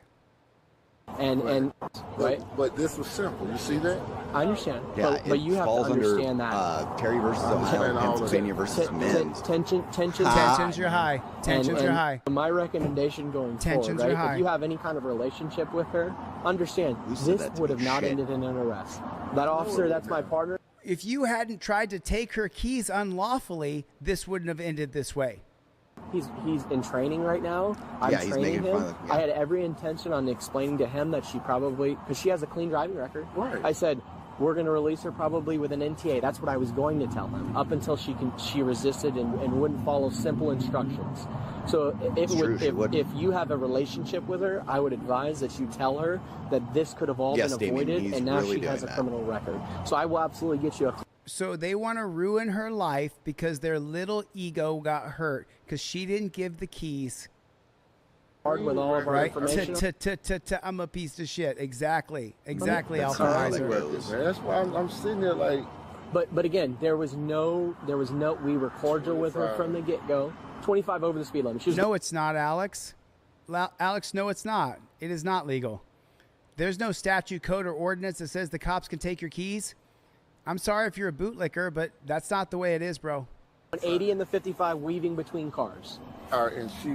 And right? But this was simple. You see that? I understand. Yeah, but you have to understand that. Terry versus Ohio, Pennsylvania versus Men's. Tensions are high. Tensions are high. My recommendation going forward, right? High. If you have any kind of relationship with her, understand this would have not ended in an arrest. That officer, that's my partner. If you hadn't tried to take her keys unlawfully, this wouldn't have ended this way. He's in training right now. I'm training him. I had every intention on explaining to him that she probably, because she has a clean driving record. Right. I said, we're going to release her probably with an NTA. That's what I was going to tell him up until she resisted and wouldn't follow simple instructions. So if you have a relationship with her, I would advise that you tell her that this could have all been avoided, and now she has a criminal record. So I will absolutely get you a. So they want to ruin her life because their little ego got hurt because she didn't give the keys. With all of our information. I'm a piece of shit. Exactly, That's Alpha. That's why I'm sitting there like. But again, there was no. We were cordial with her from the get-go. 25 over the speed limit. No, it's not, Alex. Alex, no, it's not. It is not legal. There's no statute, code, or ordinance that says the cops can take your keys. I'm sorry if you're a bootlicker, but that's not the way it is, bro. 80 and the 55 weaving between cars. And she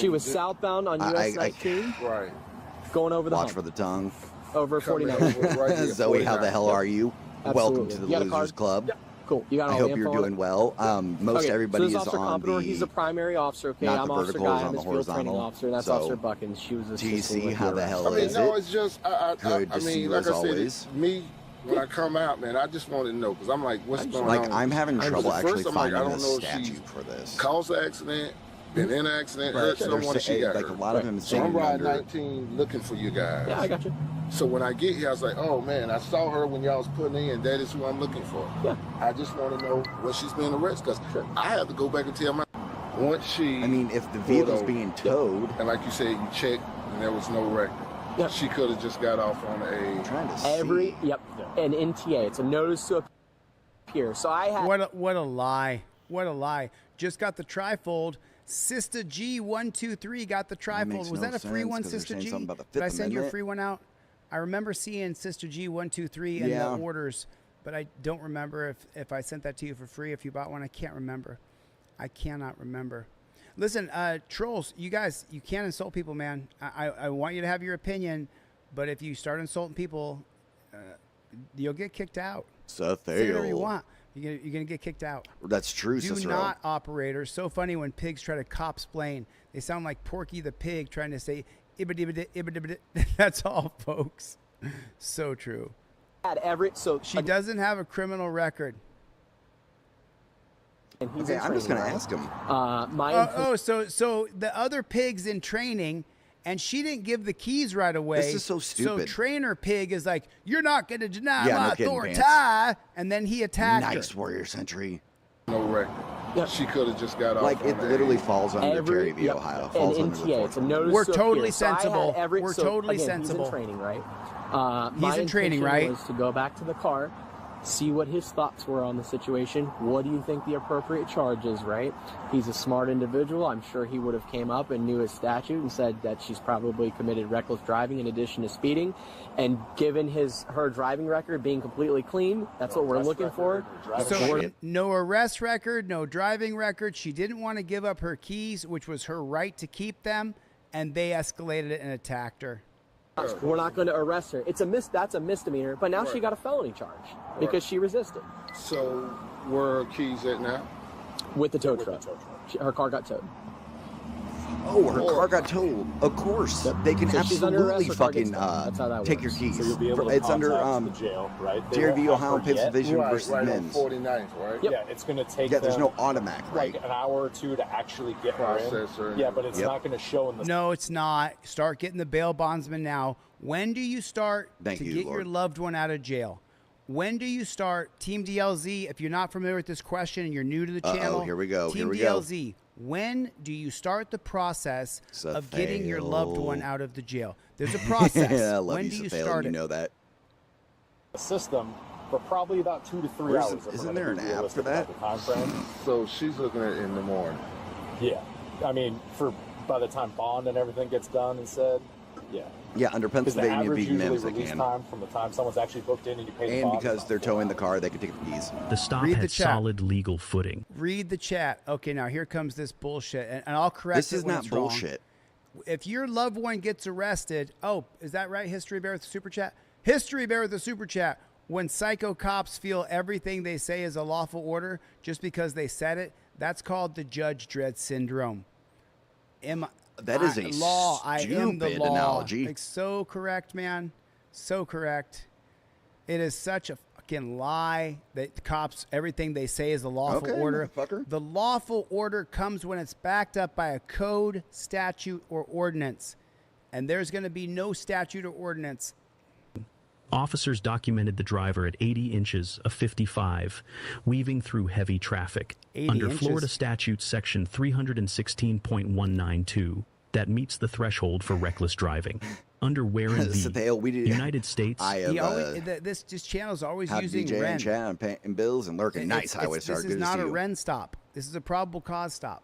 was southbound on US 19. Right. Going over the Watch hump. for the tongue. Over 49. Zoe, how the hell are you? Absolutely. Welcome to the Losers Club. Yep. Cool. You got all I the hope you're info doing well. Most everybody is Officer on Commodore, the. he's the primary officer. Okay, not I'm the Officer vertical, Guy. on I'm the his field training horizontal. officer, and that's So, Officer Buckins. She was do you assisting see with how the the arrest. hell I mean, is no, it? it's just Good to see you as always. Me, when I come out, man, I just wanted to know because I'm like, what's going on? Like, I'm having trouble actually finding I the don't know if statute she for this. caused the accident, been in an accident, hurt someone, she got like hurt. a lot of them So I'm saying riding under. 19 looking for you guys. Yeah, I got you. So when I get here, I was like, oh man, I saw her when y'all was putting in. That is who I'm looking for. Yeah. I just want to know what she's being arrested because I have to go back and tell my. Once she. I mean, if the vehicle's being towed. And like you said, you checked and there was no record. Yep. She could have just got off on a. Trying to see. An NTA. It's a notice to appear. So I had. What a lie. What a lie. Just got the trifold. Sister G123 got the trifold. Was that a free one, Sister G? Did I send you a free one out? I remember seeing Sister G123 in the orders, but I don't remember if I sent that to you for free. If you bought one, I can't remember. I cannot remember. Listen, trolls, you guys, you can't insult people, man. I want you to have your opinion, but if you start insulting people, you'll get kicked out. Say whatever you want. You're gonna get kicked out. That's true, Do Cicero. not, operator. So funny when pigs try to cop-splain. They sound like Porky the Pig trying to say ibba-dibba-dibba, ibba-dibba-dibba. That's all, folks. So true. So she doesn't have a criminal record. And he's Okay, I'm just gonna ask him. So the other pig's in training, and she didn't give the keys right away. This is so stupid. So trainer pig is like, "You're not going to deny Yeah, my no kidding, authority," Vance. and then he attacked her. Nice Warrior Sentry. No record. She could have just got off. Like, it on literally A. falls under Terry v. Ohio. Falls under the It's a notice We're to totally appear. So I had sensible. every- We're so, totally again, sensible. He's in training, right? He's in training, My right? intention was to go back to the car, see what his thoughts were on the situation. What do you think the appropriate charge is, right? He's a smart individual. I'm sure he would have came up and knew his statute and said that she's probably committed reckless driving in addition to speeding. And given her driving record being completely clean, that's what we're looking for. So no arrest record, no driving record. She didn't want to give up her keys, which was her right to keep them, and they escalated it and attacked her. We're not going to arrest her. That's a misdemeanor, but now she got a felony charge because she resisted. So where are keys at now? With the tow truck. Her car got towed. Oh, her car got towed. Of course, they can So she's under arrest, absolutely her car fucking gets towed. That's how that take your works. keys. So you'll be able to It's under contact the jail, right? They Terry won't v. have Ohio her Pips yet. Division Right, versus right on Men's. 49th, right? Yeah, it's going to take Yeah, there's them no automatic, right? like an hour or two to actually get her Process her. in. Yeah, but it's Yep. not going to show in the. No, it's not. Start getting the bail bondsman now. When do you start Thank to you, get your Lord. loved one out of jail? When do you start? Team DLZ, if you're not familiar with this question and you're new to the channel, here we go, Team here we go. DLZ, when do you start the process of getting your loved one out of the jail? There's a process. I love when you, do you Safale, start you it? know that. system for probably about 2 to 3 Where's- hours. if isn't we're there gonna an be app realistic for that? about the time frame. So she's looking at it in the morning. Yeah, I mean, by the time bond and everything gets done and said, yeah. Yeah, under Because the Pennsylvania average v. usually Mims, they release can. time from the time someone's actually booked in and you pay the And bond is because about they're 4 towing the hours. car, they can take the keys. The stop Read the had chat. solid legal footing. Read the chat. Okay, now here comes this bullshit, and I'll correct This it is when not it's wrong. bullshit. If your loved one gets arrested, is that right? History Bear with the super chat. History Bear with the super chat. When psycho cops feel everything they say is a lawful order just because they said it, that's called the Judge Dredd syndrome. That is a law. I am the stupid law. analogy. Like, so correct, man. So correct. It is such a fucking lie that the cops, everything they say is a lawful Okay, order. motherfucker. The lawful order comes when it's backed up by a code, statute, or ordinance. And there's going to be no statute or ordinance. Officers documented the driver at 80 inches of 55, weaving through heavy traffic. 80 Under inches. Florida Statute Section 316.192, that meets the threshold for reckless driving. Under Warren v. Safale, we did- United States. I have He always, this channel is always had using DJ Ren. and chat and paying bills and lurking. Nice highway star. This Good is to not see a you. Ren stop. This is a probable cause stop.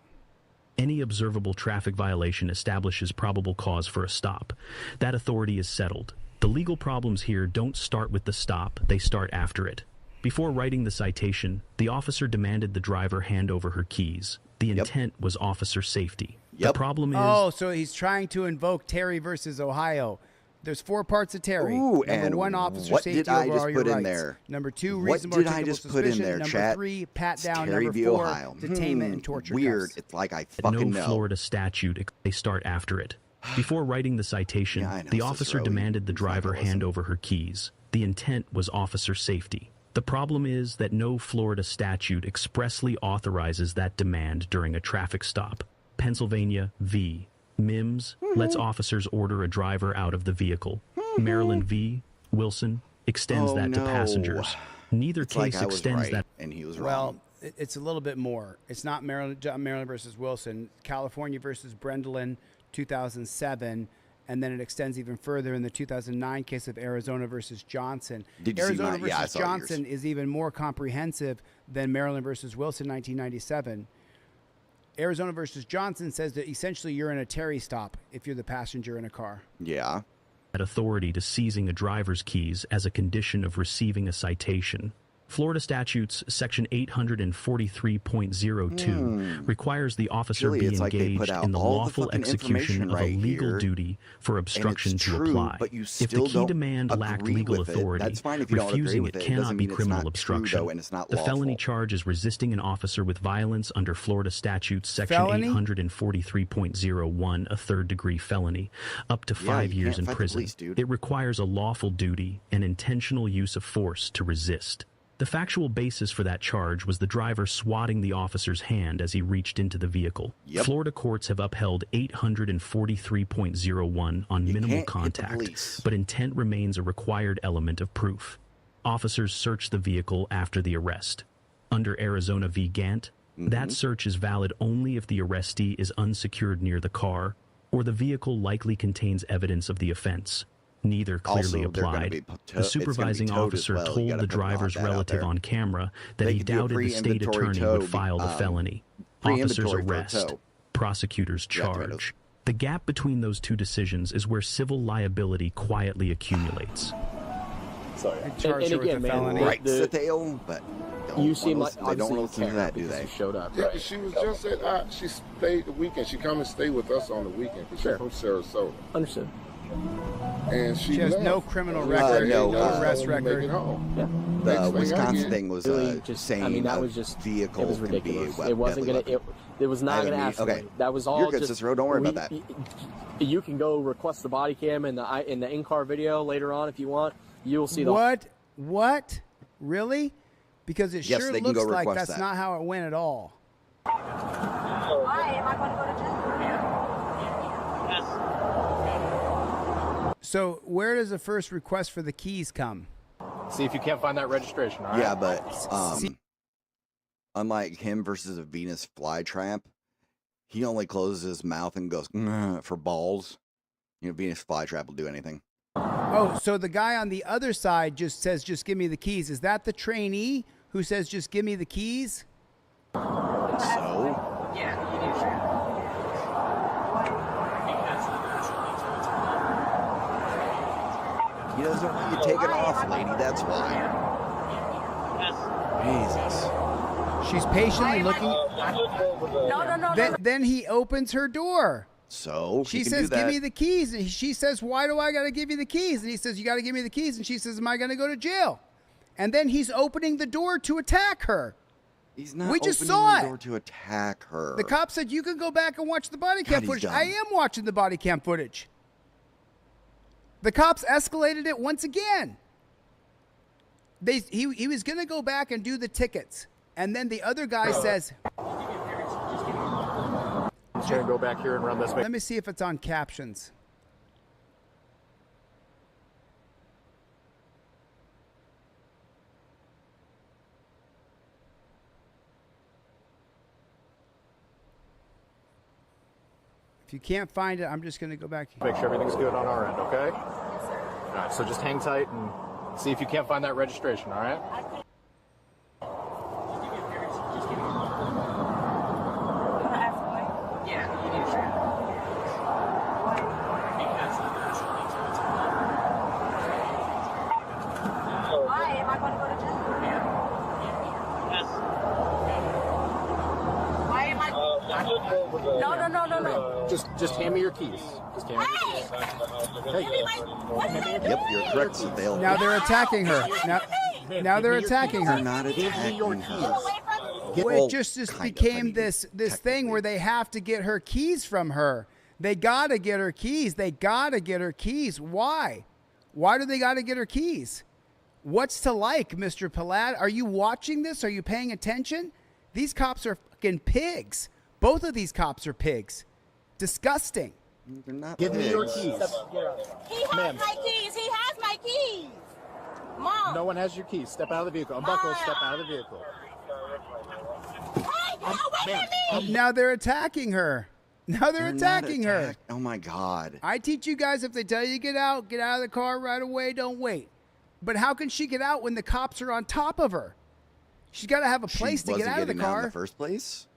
Any observable traffic violation establishes probable cause for a stop. That authority is settled. The legal problems here don't start with the stop, they start after it. Before writing the citation, the officer demanded the driver hand over her keys. The intent was officer safety. The problem is... Oh, so he's trying to invoke Terry versus Ohio. There's 4 parts of Terry. Ooh, Number and 1, officer what safety did I over just all your put in rights. there? Number 2, What reasonable did I articulable just put in suspicion. there, Number chat? 3, pat It's down. Terry Number v. 4, Ohio. detainment and torture. Weird. cuffs. It's like I no fucking know. Florida statute, they start after it. Before writing the citation, Yeah, I know, the officer Cicero, demanded the he's not gonna driver listen. hand over her keys. The intent was officer safety. The problem is that no Florida statute expressly authorizes that demand during a traffic stop. Pennsylvania v. Mims lets officers order a driver out of the vehicle. Maryland v. Wilson extends Oh, that to no. passengers. Neither It's like case I was extends right that. and he was Well, wrong. it's a little bit more. It's not Maryland versus Wilson. California versus Brendelin, 2007. And then it extends even further in the 2009 case of Arizona versus Johnson. Did you see Arizona mine? Yeah, I versus saw yours. Johnson is even more comprehensive than Maryland versus Wilson, 1997. Arizona versus Johnson says that essentially you're in a Terry stop if you're the passenger in a car. Yeah. Authority to seizing a driver's keys as a condition of receiving a citation. Florida statutes section 843.02 requires the officer Chille, be it's like they put engaged out in the all the lawful fucking execution information of a right legal here, duty for obstruction to true, apply. but you If the still key don't demand lacked agree legal with it. authority, That's fine if you don't agree refusing with it it. It cannot doesn't be mean it's criminal not true, obstruction. though, and it's not The felony lawful. charge is resisting an officer with violence under Florida statutes section Felony? 843.01, a third-degree felony, up to 5 you years can't in fight the prison. police, dude. It requires a lawful duty and intentional use of force to resist. The factual basis for that charge was the driver swatting the officer's hand as he reached into the vehicle. Yep. Florida courts have upheld 843.01 on You minimal can't hit the contact, police. but intent remains a required element of proof. Officers search the vehicle after the arrest. Under Arizona v. Gant, that search is valid only if the arrestee is unsecured near the car or the vehicle likely contains evidence of the offense. Neither clearly Also, they're gonna applied. be The it's gonna be supervising towed as officer well. You told gotta the put that driver's out relative there. on camera that They he could do a doubted the state pre-inventory attorney tow, would file the felony. Officers pre-inventory for a arrest, tow. prosecutors Yeah, tomatoes. charge. The gap between those two decisions is where civil liability quietly accumulates. Sorry. charge her with a felony. Right, Satale, but You seem like they don't obviously listen to care that, do because they? you showed up. Yeah, she was just at, she stayed the weekend. She come and stay with us on the weekend because she's from Sarasota. Understood. And she has left. no criminal We record, said, no "Hey, let's arrest go, we make record." it home. Yeah. Next The thing I Wisconsin get- thing was Really, just saying I mean, that a was just vehicle it was can ridiculous. be a It wasn't deadly gonna. weapon. It was not I gonna mean, happen. okay. That was all. You're good, just, Cicero. Don't worry about that. You can go request the body cam in the in-car video later on if you want. You will see the What? Really? Because it Yes, sure they can looks go like request that's that. not how it went at all. Why? Am I going to go to jail? So where does the first request for the keys come? See if you can't find that registration, all right? Yeah, but unlike him versus a Venus flytrap, he only closes his mouth and goes for balls. You know, Venus flytrap will do anything. Oh, so the guy on the other side just says, "Just give me the keys." Is that the trainee who says, "Just give me the keys"? So he doesn't want you taking off, lady. That's why. Jesus. She's patiently looking. No. Then he opens her door. So She he can says, do that. "Give me the keys." And she says, "Why do I got to give you the keys?" And he says, "You got to give me the keys." And she says, "Am I going to go to jail?" And then he's opening the door to attack her. He's not We just opening saw the it. door to attack her. The cop said, "You can go back and watch the body cam God, he's footage." dumb. I am watching the body cam footage. The cops escalated it once again. He was going to go back and do the tickets. And then the other guy says, He's going to go back here and run this way. let me see if it's on captions. If you can't find it, I'm just going to go back. Make sure everything's good on our end, okay? All right, so just hang tight and see if you can't find that registration, all right? Why? Am I going to go to jail? Why am I? No. Just hand me your keys. Just hand me your keys. Hey. Yep, you're correct, Satale. Now they're attacking her. Now they're attacking her. They're not attacking her. Well, it just became this thing where they have to get her keys from her. They got to get her keys. They got to get her keys. Why? Why do they got to get her keys? What's to like, Mr. Palad? Are you watching this? Are you paying attention? These cops are fucking pigs. Both of these cops are pigs. Disgusting. They're not Give me your pigs. keys. He has my keys. He has my keys. Mom. No one has your keys. Step out of the vehicle. Unbuckle. Step out of the vehicle. Hey, get away from me. Now they're attacking her. Now they're They're not attacking her. attack- Oh my God. I teach you guys, if they tell you get out of the car right away, don't wait. But how can she get out when the cops are on top of her? She's got to have a place to get out of the getting out in car. the first place.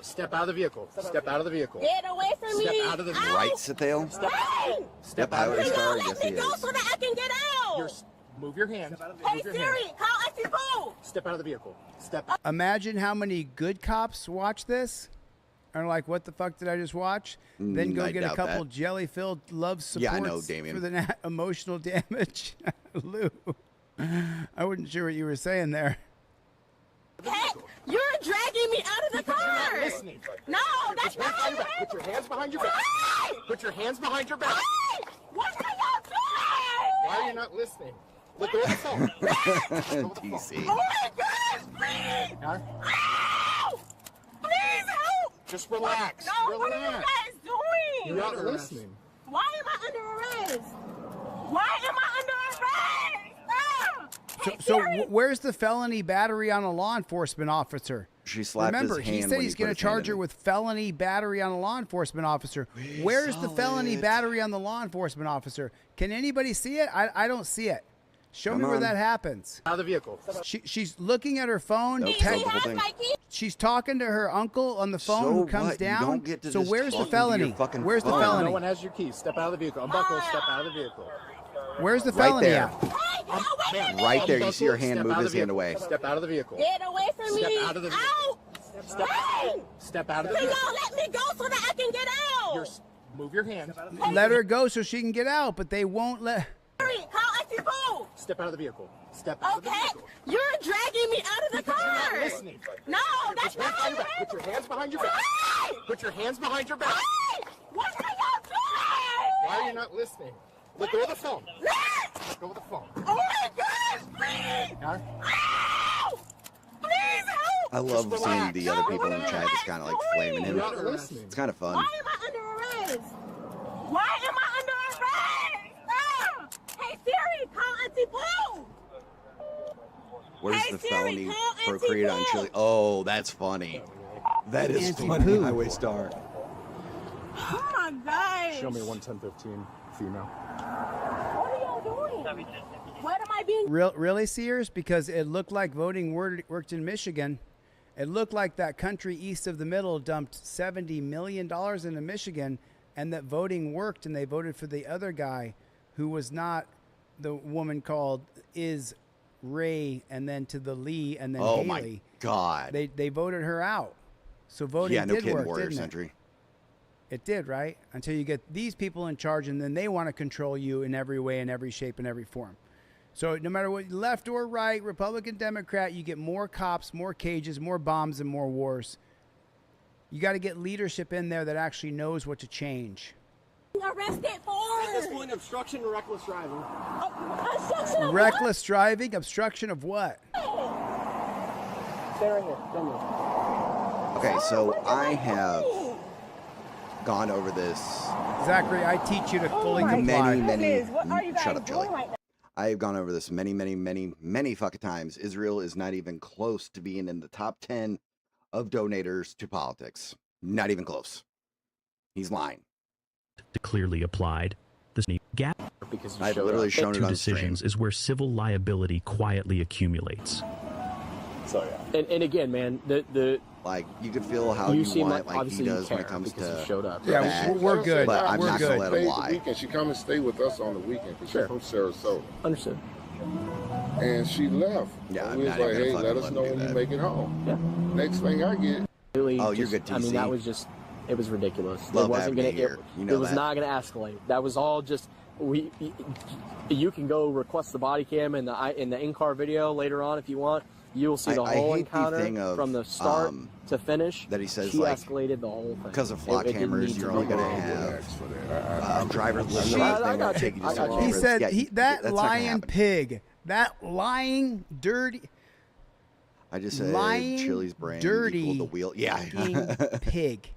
Step out of the vehicle. Step out of the vehicle. Get away from me. Step out of the vehicle. Right, Satale? Hey. Step out of the car. Let Yes, me he go is. so that I can get out. Move your hand. Hey Move your Siri, hand. call auntie boo! Step out of the vehicle. Step out. Imagine how many good cops watch this. Are like, what the fuck did I just watch? Then go I get a doubt couple that. jelly-filled love supports Yeah, I know, Damien. for the emotional damage. Lou, I wasn't sure what you were saying there. Hey, you're dragging me out of the car! You're not listening. No, that's not how you Put your hands behind your back. Hey! Put your hands behind your back. Hey! What are y'all doing? Why are you not listening? Look, go to the phone. TC. Oh my gosh, please! Huh? Ow! Please help! Just relax. No, what are you Relax. guys doing? You're not listening. Why am I under arrest? Why am I under arrest? Ah! Hey, So Siri! where's the felony battery on a law enforcement officer? She slapped Remember, his he hand said when he's put going to his hand charge in her it. with felony battery on a law enforcement officer. Where's the felony battery on the law enforcement officer? Can anybody see it? I don't see it. Show Come me where on. that happens. Out of the vehicle. She's looking at her phone. Nope, She tell the whole has thing. my key. She's talking to her uncle on the phone So who comes what? You down. don't get to So just where's the talk into your felony? fucking Where's the phone. felony? No one has your keys. Step out of the vehicle. Unbuckle. Step out of the vehicle. Where's the Right felony there. at? Hey, get away from me! Right there, you see her Unbuckle, hand step move out of his the hand vehicle. away. Step out of the vehicle. Get away from Step me! out of the vehicle. Ow! Step Hey! Step out of the Please vehicle. don't let me go so that I can get out! Move your hand. Let her go so she can get out, but they won't let. Siri, call auntie boo! Step out of the vehicle. Step out of the Okay, vehicle. you're dragging me out of the car! You're not listening. No, that's not how you Put your hands behind your back. Hey! Put your hands behind your back. Hey! What are y'all doing? Why are you not listening? Look, go to the phone. Let's! Go to the phone. Oh my gosh, please! Huh? Ow! Please help! I love Just seeing relax. the other people in the chat just kind of like flaming him. You're not listening. It's kind of fun. Why am I under arrest? Why am I under arrest? Ah! Hey Siri, call auntie boo! Where's Hey, the Siri, felony call Auntie procreate on Boo. Chille? Oh, that's funny. That is Auntie funny, Pooh. Highway Star. Oh my gosh! Show me 11015 female. What are y'all doing? What am I being? Really, Sears? Because it looked like voting worked in Michigan. It looked like that country east of the middle dumped $70 million into Michigan, and that voting worked, and they voted for the other guy who was not the woman called Is Ray, and then to the Lee, and then Oh Haley. my God. They voted her out. So voting Yeah, no did kidding, work, Warrior didn't Century. it? It did, right? Until you get these people in charge, and then they want to control you in every way, in every shape, in every form. So no matter what, left or right, Republican, Democrat, you get more cops, more cages, more bombs, and more wars. You got to get leadership in there that actually knows what to change. Arrested for? At this point, obstruction and reckless driving. Obstruction of Reckless driving, obstruction of what? Stay right here. Come here. Okay, so I have gone over this Zachary, I teach you to fully many, comply. many. Shut up, Chille. I have gone over this many fucking times. Israel is not even close to being in the top 10 of donators to politics. Not even close. He's lying. Clearly applied. The gap Because I've literally shown it to on stream. decisions is where civil liability quietly accumulates. So yeah. And again, man, the Like, you could feel how you you seem want it like like he obviously you does when it care comes because to you showed up. Yeah, that. we're good. But I'm We're not good. gonna let him Stay the lie. weekend. She come and stay with us on the weekend because she's from Sarasota. Understood. And she left. Yeah, And I'm we was not like, even hey, gonna let fucking us know let him when do you that. make it home. Yeah. Next thing I get, Really, Oh, you're just, good, I mean, TC. that was just, it was ridiculous. Love it wasn't having gonna, you here. You know it was that. not going to escalate. That was all just, you can go request the body cam in the in-car video later on if you want. You will see the I whole hate the encounter thing of, from the start to finish. that he says, she like, escalated the whole thing. because of flock It didn't cameras, need you're to only be going to wrong. have driver's license. I got Take you. you I so got you. long. He said Yeah, that that's not gonna lying happen. pig, that lying, dirty, I just said lying, Chille's brain dirty, equaled the wheel. Yeah. fucking pig.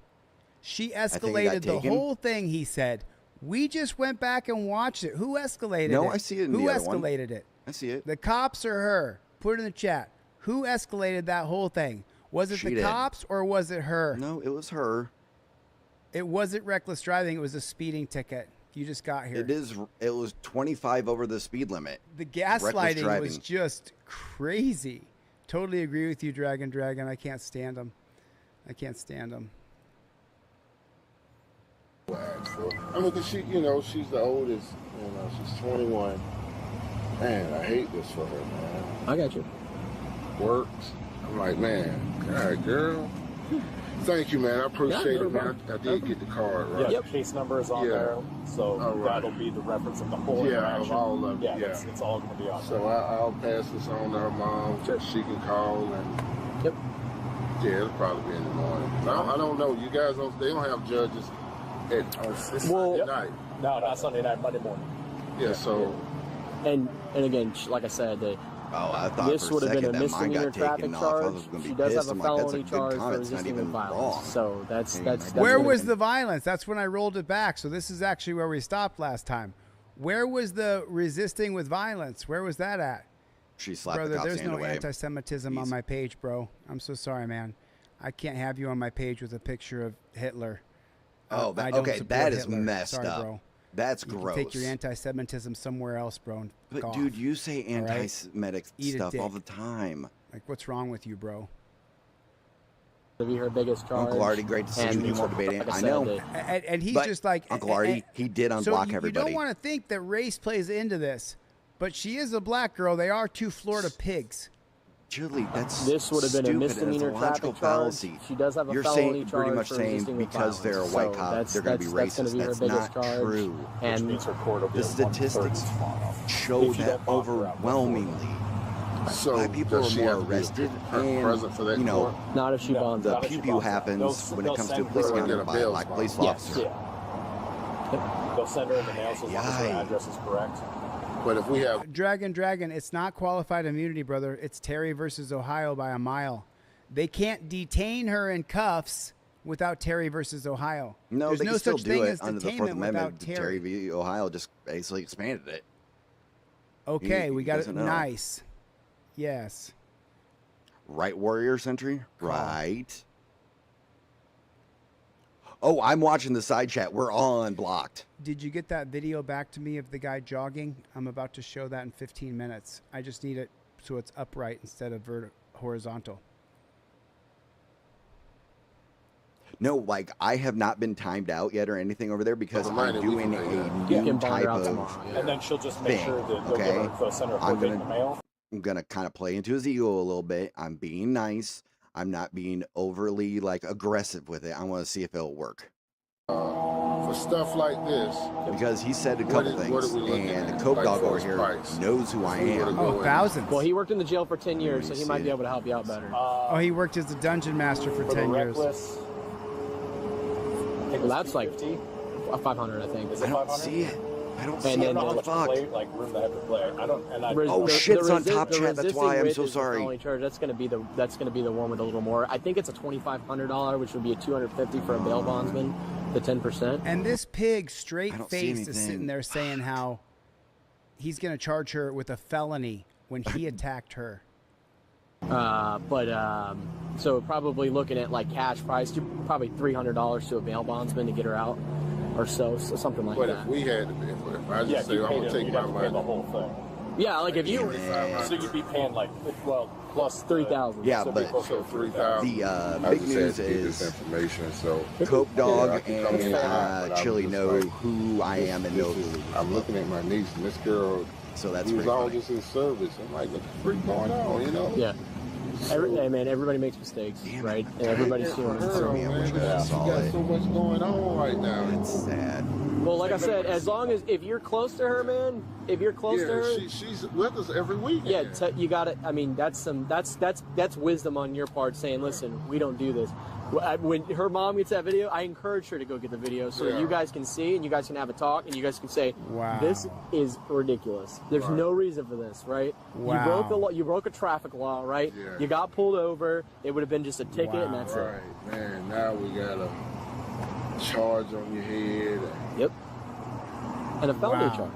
She think it got escalated the taken. whole thing, he said. We just went back and watched it. Who escalated No, it? I see it in Who the other one. escalated it? I see it. The cops or her? Put it in the chat. Who escalated that whole thing? Was it She the did. cops or was it her? No, it was her. It wasn't reckless driving. It was a speeding ticket. You just got here. It was 25 over the speed limit. The Reckless gaslighting driving. was just crazy. Totally agree with you, Dragon. I can't stand them. I can't stand them. I mean, 'cause she, she's the oldest. She's 21. Man, I hate this for her, man. I got you. works. I'm like, man, God, girl. Thank you, man. I appreciate it, man. I did get the card, right? Yeah, the case number is on there, so that'll be the reference of the whole interaction. Of all of it. Yeah, it's all going to be on there. So I'll pass this on to her mom. Sure. She can call and. Yep. Yeah, it'll probably be in the morning. I don't know. You guys don't. They don't have judges at night. No, not Sunday night, Monday morning. Yeah. So. And again, like I said, I thought this for would a have been a second that mine misdemeanor got taken traffic off. I was charge. gonna be She does have pissed. a I'm like, that's a felony good charge comment. for It's not resisting even violence. wrong. So that's Where was the violence? That's when I rolled it back. So this is actually where we stopped last time. Where was the resisting with violence? Where was that at? She slapped Brother, the cop's there's hand no away. anti-Semitism on my page, bro. I'm so sorry, man. I can't have you on my page with a picture of Hitler. Oh, I don't okay, support that is Hitler. messed Sorry, up. Bro. That's You can gross. take your anti-Semitism somewhere else, bro. And But fuck dude, off. you say All right? anti-Semitic Eat a stuff all dick. the time. Like, what's wrong with you, bro? To be her biggest charge. Uncle Artie, great to see you for debating. like I said, know. And he's But just like Uncle Artie, he did unblock so you everybody. don't want to think that race plays into this, but she is a black girl. They are two Florida pigs. Chille, that's This would have been a stupid. misdemeanor It's a logical traffic charge. fallacy. She does have a You're felony saying charge pretty much for saying resisting with because they're a violence. white So cop, that's- they're going to be that's gonna racist. be her That's biggest not charge. true. And Which means her court will be The at 1:30 statistics tomorrow. show If you that don't knock her out before overwhelmingly. So Black people does are she more have to be arrested, present for that and you know, court? Not if she bonds the out. pew pew happens when it comes to a police encounter by a black police officer. Yeah. They'll send her in the mail so as long as her address is correct. But if we have Dragon, it's not qualified immunity, brother. It's Terry versus Ohio by a mile. They can't detain her in cuffs without Terry versus Ohio. No, There's they no can still such do thing it as under the detainment Fourth Amendment. without Terry. Terry v. Ohio just basically expanded it. Okay, we got it. doesn't know. Nice. Yes. Right, Warrior Century? Right. Oh, I'm watching the side chat. We're all unblocked. Did you get that video back to me of the guy jogging? I'm about to show that in 15 minutes. I just need it so it's upright instead of horizontal. No, like I have not been timed out yet or anything over there because I'm doing a You new can bond type her out of tomorrow, yeah. And then she'll just make thing. sure that they'll Okay, give her, send her a I'm court date in the mail. gonna kind of play into his ego a little bit. I'm being nice. I'm not being overly like aggressive with it. I want to see if it'll work. for stuff like this, Because he said a couple what are things, we looking and at? the Coke Like dog for over his here price? knows who I If we were to am. go Oh, in- thousands. Well, he worked in the jail for 10 years, so me he see might be it. able to help you out better. Oh, he worked as a dungeon master for For 10 the years. reckless, I think Well, it's that's like 250. 500, I think. Is I it don't 500? see it. I don't And see I it. don't know how What much the fuck? play, like room they have to play. I don't, and I. Oh, shit's on top chat, that's resisting why I'm with so is the sorry. felony charge. That's gonna be the one with a little more. I think it's a $2,500, which would be a $250 for a bail bondsman, the 10%. And this pig, straight I don't see faced, is anything. sitting there saying how he's going to charge her with a felony when he attacked her. So probably looking at like cash price, probably $300 to a bail bondsman to get her out, or so something like But that. if we had to pay for it, if I Yeah, just if you say I'm paid gonna it, take you'd my have to pay the money. whole thing. Yeah, like if you So you'd be paying like, well, plus $3,000. Yeah, so it'd be but closer to 3,000. the I big just had news to get this is information, so Coke Yeah, I Dog can come in and hot, but I'm Chille just know like, who I am and know who. I'm looking at my niece, and this girl, So that's he was pretty all funny. just in service. I'm like, what the freak going on, you know? Yeah. Hey, man, everybody makes mistakes, right? And everybody's human. Girl, Sorry, I man, wish I she saw got it. so much going on right now. It's sad. Well, like I said, as long as if you're close to her, man, if you're close to her, she's with us every week. yeah, you got it. I mean, that's wisdom on your part saying, listen, we don't do this. When her mom gets that video, I encourage her to go get the video so that Yeah. you guys can see and you guys can have a talk and you guys can say, Wow. this is ridiculous. There's Right. no reason for this, right? Wow. You broke the law. You broke a traffic law, right? Yeah. You got pulled over. It would have been just a ticket and Wow. that's it. Right, man. Now we got a charge on your head, Yep. And a felony Wow. charge.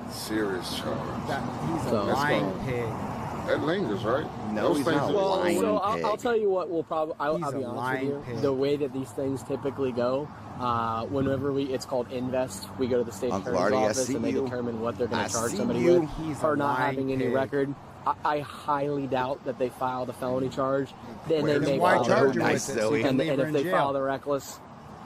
a serious charge. He's a So- lying That's pig. That lingers, right? No, Those he's things not are- Well, lying so pig. I'll tell you what. I'll He's be a honest lying with you. pig. The way that these things typically go, whenever it's called invest, we go to the state Uncle attorney's Artie, I office see and they you. determine what they're going I to charge see somebody you. with He's for a not lying having any pig. record. I highly doubt that they file the felony charge. Then they Where's may the Why file Waldo? charge the, her Nice, with it so Zoe. you can and, leave and her if in they jail? file the reckless,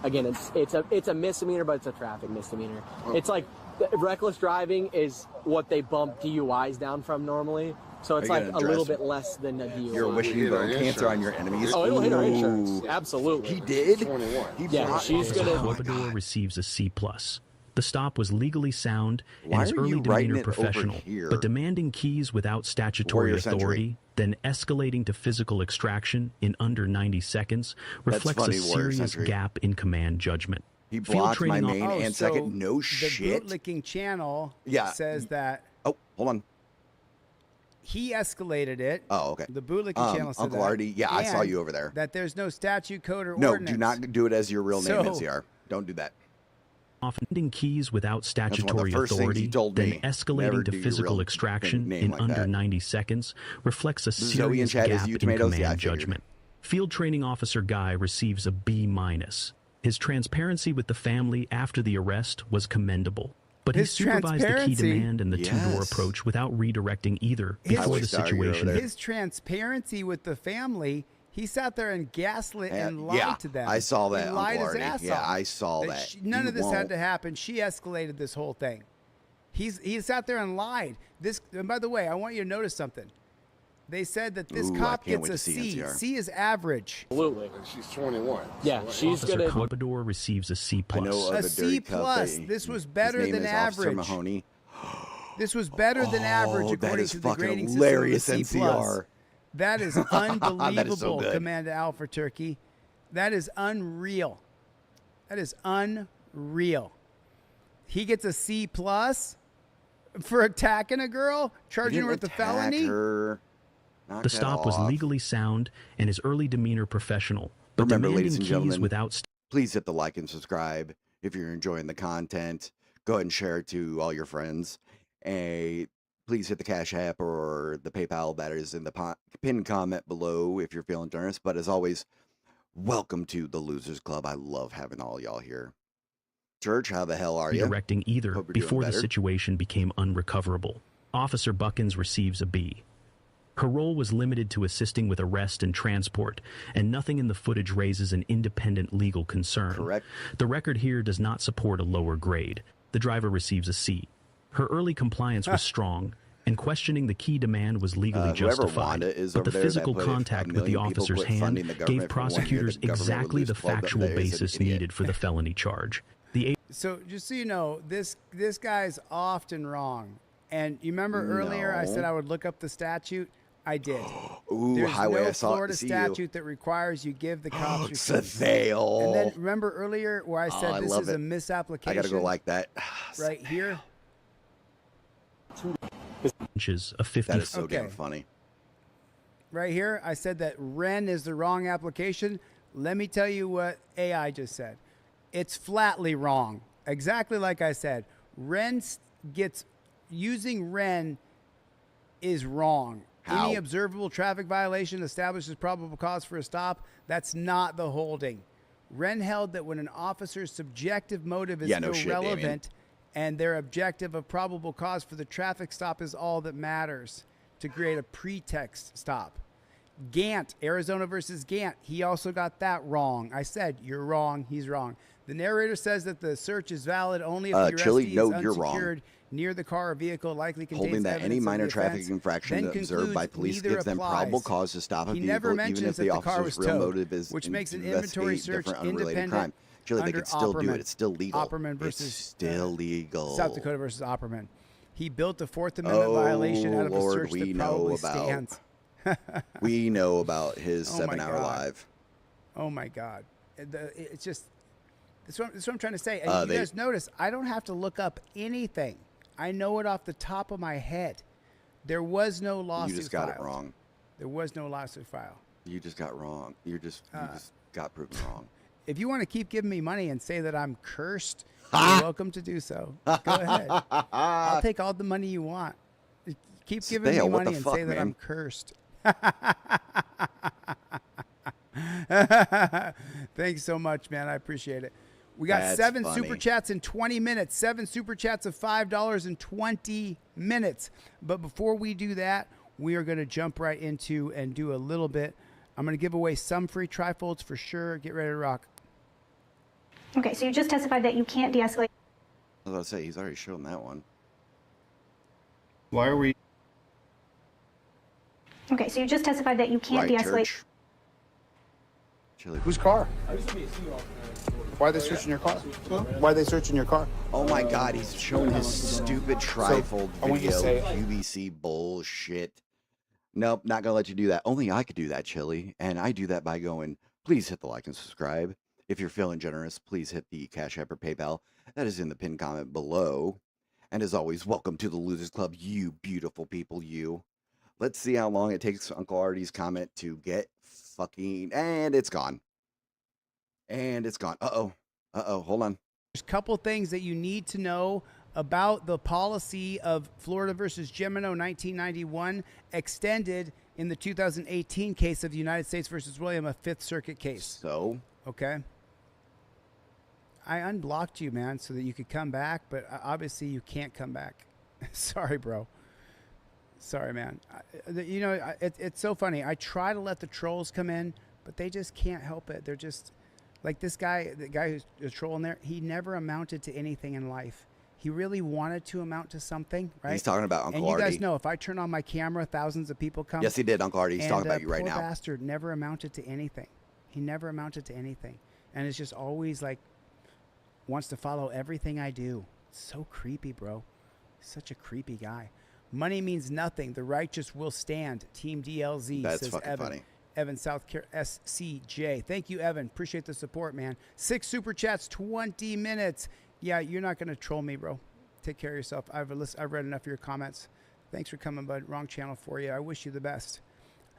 again, it's a misdemeanor, but it's a traffic misdemeanor. It's like reckless driving is what they bump DUIs down from normally. So it's Are you like a gonna little address- bit less than a DUI. You're wishing bone cancer on your enemies. Oh, it'll hit our Ooh. insurance. Absolutely. He did? 21. He Yeah, brought- she's gonna. Ecuador receives a C+. The stop was legally sound Why and his are early you writing demeanor it over professional, here? but demanding keys without statutory Warrior Century. authority, then escalating to physical extraction in under 90 seconds reflects funny, a Warrior serious Century. gap in command judgment. He Field blocked my training main off- and so second. No the shit. bootlicking channel Yeah. says that Oh, hold on. he escalated it. Oh, okay. The bootlicking channel said Uncle that. Artie, yeah, I saw and you over there. That there's no statute, code, or No, ordinance. do not do it as your real name, So- NCR. Don't do that. Offending keys without one of the statutory first things authority, he told then me. Never escalating to do your physical real extraction name in like under that. 90 seconds reflects a Zoe in serious chat, is gap you in tomatoes? Yeah, I command figured. judgment. Field training officer Guy receives a B-. His transparency with the family after the arrest was commendable, but he His supervised the key transparency- demand and the two-door Yes. approach without redirecting either His- before Highway the Star, you're over situation. there. His transparency with the family, he sat there and gaslit and lied yeah, to them. I saw that, He lied Uncle his Artie. ass Yeah, off. I saw that. None You of this won't. had to happen. She escalated this whole thing. He sat there and lied. This, and by the way, I want you to notice something. They said that this Ooh, I cop can't gets wait a to see C. NCR. C is average. Absolutely. And she's 21. Yeah, she's Officer gonna. Ecuador receives a C+. I know of A a dirty C cup plus. that- This was his better name than is Officer average. Mahoney. This was better than average Oh, according that is to the fucking grading hilarious, system of a C plus. NCR. That is unbelievable, good. Commander Alpha Turkey. That is unreal. That is unreal. He gets a C plus for attacking a girl, charging her with a felony. The stop was legally sound and his early demeanor professional, but Remember, demanding ladies and keys gentlemen, without please hit the like and subscribe if you're enjoying the content. Go ahead and share it to all your friends. And please hit the Cash App or the PayPal that is in the pinned comment below if you're feeling generous. But as always, welcome to the Losers Club. I love having all y'all here. Church, how the hell are you? redirecting either Hope you're doing before the better. situation became unrecoverable. Officer Buckins receives a B. Her role was limited to assisting with arrest and transport, and nothing in the footage raises an independent legal concern. Correct. The record here does not support a lower grade. The driver receives a C. Her early compliance was strong, and questioning the key demand was legally Whoever justified. Wanda is But over the there that physical put if a contact with the million people officer's quit hand funding the gave government for 1 year, prosecutors the government would exactly lose the 12 factual there is an basis idiot. needed for the felony charge. The So just so you know, this guy's often wrong. And you remember earlier I said No. I would look up the statute? I did. Ooh, There's highway, no I saw it. Florida See you. statute that requires you give the cops your keys. Sale. And then remember earlier where I said I this love is it. a misapplication? I gotta go like that. right here. inches of 50. That is so Okay. damn funny. Right here, I said that Ren is the wrong application. Let me tell you what AI just said. It's flatly wrong. Exactly like I said. Using Ren is wrong. How? Any observable traffic violation establishes probable cause for a stop. That's not the holding. Ren held that when an officer's subjective motive is Yeah, no shit, Damien. irrelevant and their objective of probable cause for the traffic stop is all that matters to create a pretext stop. Gant, Arizona versus Gant, he also got that wrong. I said, you're wrong, he's wrong. The narrator says that the search is valid only if the Chille, arrestee no, is you're wrong. unsecured near the car or vehicle likely contains Holding that any evidence of minor the traffic offense, infraction then observed by concludes police neither gives them applies. probable cause to stop a He vehicle, never even mentions if that the the car officer's was real towed, motive is which to makes an inventory investigate search different unrelated independent crime. Chille, they under could still do Opperman. it. It's still legal. Opperman versus it's still legal. South Dakota versus Opperman. He built a Fourth Amendment violation out of Lord, a search we that know probably about. stands. We know about his Oh my 7-hour God. live. Oh my God. It's just, that's what I'm trying to say. And you They- guys notice, I don't have to look up anything. I know it off the top of my head. There was no lawsuit You just got it filed. wrong. There was no lawsuit filed. You just got wrong. You just got proven wrong. If you want to keep giving me money and say that I'm cursed, you're welcome to do so. Go ahead. I'll take all the money you want. Keep giving me Dale, what money the and fuck, say that I'm man? cursed. Thanks so much, man. I appreciate it. We got That's 7 funny. super chats in 20 minutes. 7 super chats of $5 in 20 minutes. But before we do that, we are going to jump right into and do a little bit. I'm going to give away some free trifolds for sure. Get ready to rock. Okay, so you just testified that you can't de-escalate. I was about to say, he's already shown that one. Why are we? Okay, so you just testified that you can't de-escalate. Chille. Whose car? Why are they searching your car? Why are they searching your car? Oh my God, he's showing his stupid trifold I want you to video. say- QVC bullshit. Nope, not gonna let you do that. Only I could do that, Chille. And I do that by going, please hit the like and subscribe. If you're feeling generous, please hit the Cash App or PayPal. That is in the pinned comment below. And as always, welcome to the Losers Club, you beautiful people, you. Let's see how long it takes Uncle Artie's comment to get fucking... And it's gone. And it's gone. Uh-oh. Uh-oh, hold on. There's a couple things that you need to know about the policy of Florida versus Gemino 1991 extended in the 2018 case of the United States versus William, a Fifth Circuit case. So? Okay. I unblocked you, man, so that you could come back, but obviously you can't come back. Sorry, bro. Sorry, man. You know, it's so funny. I try to let the trolls come in, but they just can't help it. They're just like this guy, the guy who's trolling there. He never amounted to anything in life. He really wanted to amount to something, right? He's talking about Uncle Artie. And you guys know, if I turn on my camera, thousands of people come. Yes, he did, Uncle Artie. He's talking about you right now. Poor bastard never amounted to anything. He never amounted to anything. And it's just always like, wants to follow everything I do. It's so creepy, bro. Such a creepy guy. Money means nothing. The righteous will stand. Team DLZ. That's says fucking Evan. funny. Evan, South Carolina, SCJ. Thank you, Evan. Appreciate the support, man. 6 super chats, 20 minutes. Yeah, you're not going to troll me, bro. Take care of yourself. I've read enough of your comments. Thanks for coming, bud. Wrong channel for you. I wish you the best.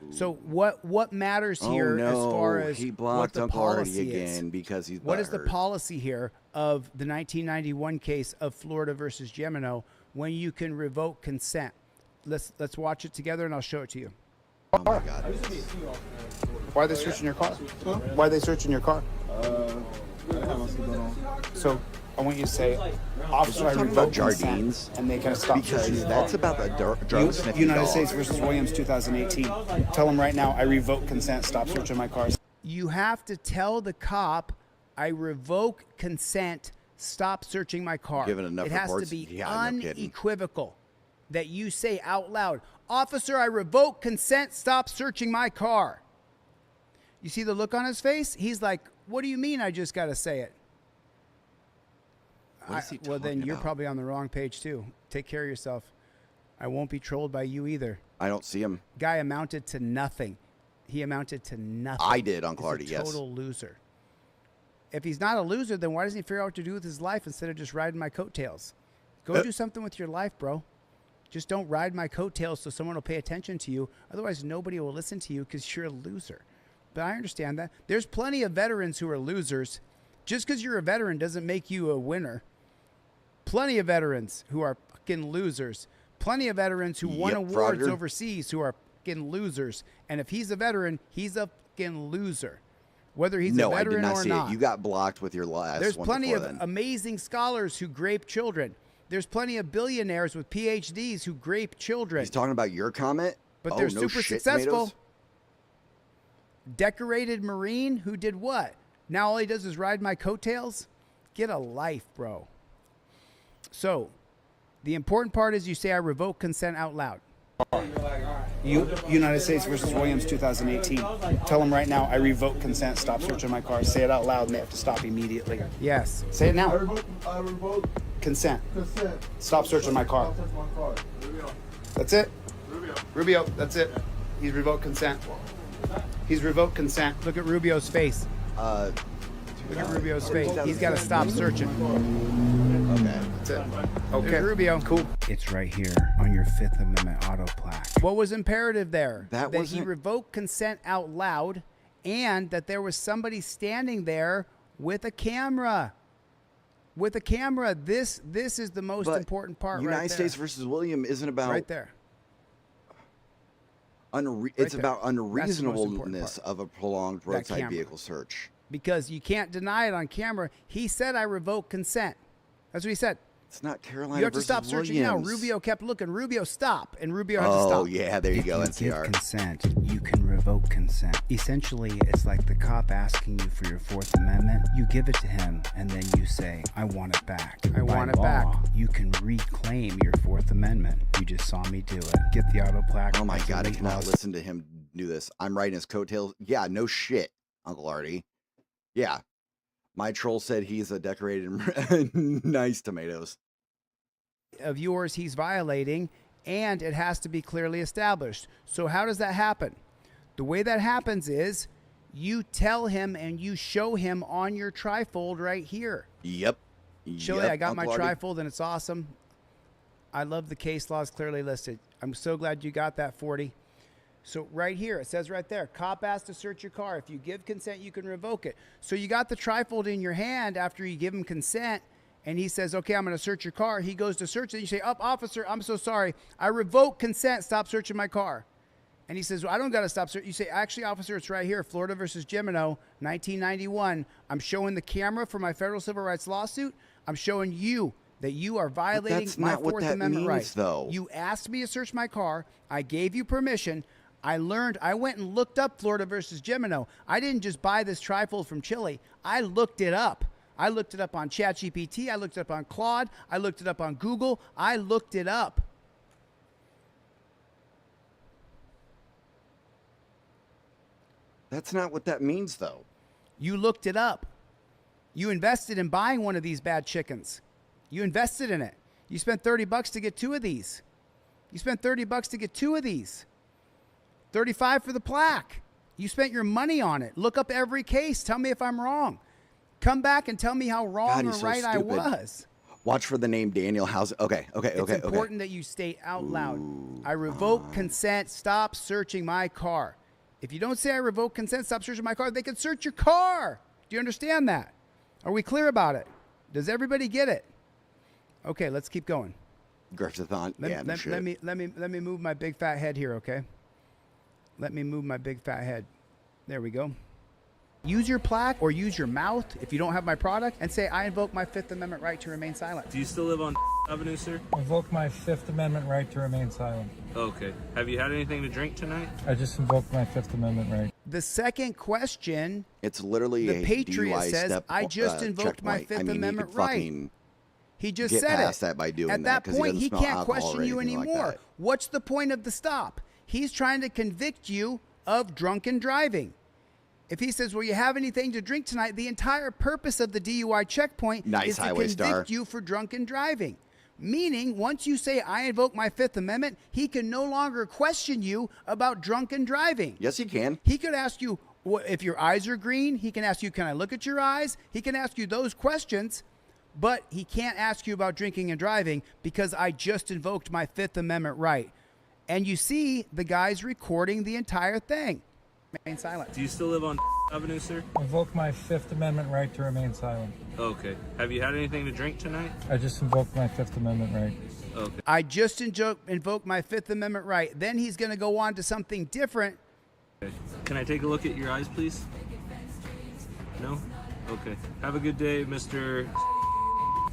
Ooh. So what matters here as far as he blocked what the Uncle policy Artie is? again because he's What is the butthurt. policy here of the 1991 case of Florida versus Gemino when you can revoke consent? Let's watch it together and I'll show it to you. Oh my God. Why are they searching your car? Why are they searching your car? So I want you to say, officer, I revoke consent, and they kind of stop because searching your that's car. about the drug sniffing United dog. States versus Williams 2018. Tell them right now, I revoke consent. Stop searching my cars. You have to tell the cop, I revoke consent. Stop searching my car. Given enough it has reports? to be Yeah, no kidding. unequivocal that you say out loud, officer, I revoke consent. Stop searching my car. You see the look on his face? He's like, what do you mean I just got to say it? Well, then you're probably on the wrong page too. Take care of yourself. I won't be trolled by you either. I don't see him. Guy amounted to nothing. He amounted to nothing. I did, Uncle Artie, He's a yes. total loser. If he's not a loser, then why doesn't he figure out what to do with his life instead of just riding my coattails? Go do something with your life, bro. Just don't ride my coattails so someone will pay attention to you. Otherwise, nobody will listen to you because you're a loser. But I understand that. There's plenty of veterans who are losers. Just because you're a veteran doesn't make you a winner. Plenty of veterans who are fucking losers. Plenty of veterans who won awards overseas who are fucking losers. And if he's a veteran, he's a fucking loser. Whether he's a veteran or not. No, I did not see it. You got blocked with your last There's one plenty of then. amazing scholars who grape children. There's plenty of billionaires with PhDs who grape children. He's talking about your comment? But they're no super shit, successful. Tomatoes? Decorated Marine who did what? Now all he does is ride my coattails? Get a life, bro. So, the important part is you say I revoke consent out loud. United States versus Williams 2018. Tell them right now, I revoke consent. Stop searching my car. Say it out loud and they have to stop immediately. Yes. Say it now. I revoke Consent. consent. Stop searching my car. That's it. Rubio, that's it. He's revoked consent. He's revoked consent. Look at Rubio's face. Look at Rubio's face. He's got to stop searching. Okay. That's it. Okay. There's Rubio. Cool. It's right here on your Fifth Amendment auto plaque. What was imperative there? That he revoked consent out loud and that there was somebody standing there with a camera. With a camera. This is the most important part United right there. States versus William isn't about... Right there. It's about That's the most important unreasonableness part. of a prolonged That roadside camera. vehicle search. Because you can't deny it on camera. He said I revoke consent. That's what he said. It's not Carolina. You have to versus stop searching now. Williams. Rubio kept looking. Rubio, stop. And Rubio had to stop. Oh, yeah, there you go, If NCR. give consent, you can revoke consent. Essentially, it's like the cop asking you for your Fourth Amendment. You give it to him, and then you say, I want it back. I want it back. You can reclaim your Fourth Amendment. You just saw me do it. Get the auto plaque. Oh, my God, I cannot listen to him do this. I'm riding his coattails. Yeah, no shit, Uncle Artie. Yeah. My troll said he's a decorated nice tomatoes. Of yours he's violating, and it has to be clearly established. So how does that happen? The way that happens is you tell him and you show him on your trifold right here. Yep. Chille, Yep, I got Uncle my Artie. trifold and it's awesome. I love the case laws clearly listed. I'm so glad you got that, 40. So right here, it says right there, cop asked to search your car. If you give consent, you can revoke it. So you got the trifold in your hand after you give him consent, and he says, okay, I'm going to search your car. He goes to search it. You say, officer, I'm so sorry. I revoke consent. Stop searching my car. And he says, well, I don't got to stop searching. You say, actually, officer, it's right here. Florida versus Gimeno, 1991. I'm showing the camera for my federal civil rights lawsuit. I'm showing you that you are violating my Fourth Amendment rights. Though. You asked me to search my car. I gave you permission. I went and looked up Florida versus Gimeno. I didn't just buy this trifold from Chille. I looked it up. I looked it up on ChatGPT. I looked it up on Claude. I looked it up on Google. I looked it up. That's not what that means, though. You looked it up. You invested in buying one of these bad chickens. You invested in it. You spent $30 to get 2 of these. You spent $30 to get 2 of these. $35 for the plaque. You spent your money on it. Look up every case. Tell me if I'm wrong. Come back and tell me how wrong or right I was. Watch for the name Daniel House. Okay. It's important that you state out loud. I revoke consent. Stop searching my car. If you don't say I revoke consent, stop searching my car, they can search your car. Do you understand that? Are we clear about it? Does everybody get it? Okay, let's keep going. Griffithon. Let me move my big fat head here, okay? Let me move my big fat head. There we go. Use your plaque or use your mouth if you don't have my product and say, I invoke my Fifth Amendment right to remain silent. Do you still live on Avenue, sir? Invoke my Fifth Amendment right to remain silent. Okay. Have you had anything to drink tonight? I just invoked my Fifth Amendment right. The second question, it's literally the a Patriot DUI says, step, I just invoked my Fifth Amendment right. He just said past it. that by doing At that point, he smell can't alcohol question or you anything anymore. like that. What's the point of the stop? He's trying to convict you of drunken driving. If he says, well, you have anything to drink tonight, the entire purpose of the DUI checkpoint is to convict you for drunken driving. Meaning, once you say, I invoke my Fifth Amendment, he can no longer question you about drunken driving. Yes, he can. He could ask you, if your eyes are green, he can ask you, can I look at your eyes? He can ask you those questions, but he can't ask you about drinking and driving because I just invoked my Fifth Amendment right. And you see the guy's recording the entire thing. Remain silent. Do you still live on Avenue, sir? Invoke my Fifth Amendment right to remain silent. Okay. Have you had anything to drink tonight? I just invoked my Fifth Amendment right. Okay. I just invoked my Fifth Amendment right. Then he's going to go on to something different. Okay. Can I take a look at your eyes, please? No? Okay. Have a good day, Mr.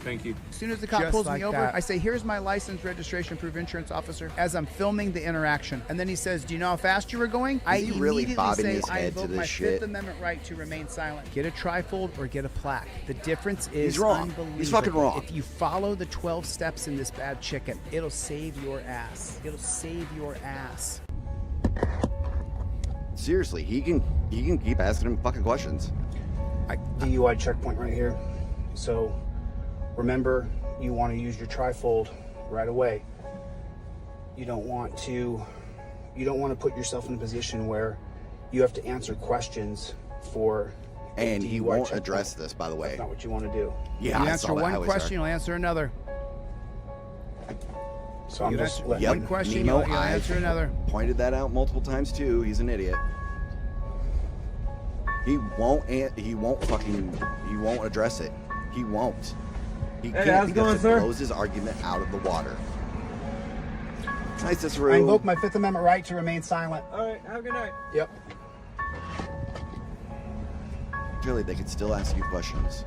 Thank you. As soon as the cop pulls me over, I say, here's my license, registration, proof, insurance officer, as I'm filming the interaction. And then he says, do you know how fast you were going? I he really immediately bobbing say, his I head to invoke this my shit? Fifth Amendment right to remain silent. Get a trifold or get a plaque. The difference is He's wrong. unbelievable. He's fucking wrong. If you follow the 12 steps in this bad chicken, it'll save your ass. It'll save your ass. Seriously, he can keep asking him fucking questions. DUI checkpoint right here. So remember, you want to use your trifold right away. You don't want to put yourself in a position where you have to answer questions for And he DUI won't checkpoint. address this, by the way. That's not what you want to do. Yeah, you I answer saw that one highway question, star. you'll answer another. So I'm just Yep. one question, Nemo, you'll answer another. Pointed that out multiple times too. He's an idiot. He won't address it. He won't. He Hey, can't how's it because going, it sir? blows his argument out of the water. Nice, Cicero. I invoke my Fifth Amendment right to remain silent. All right, have a good night. Yep. Really, they could still ask you questions.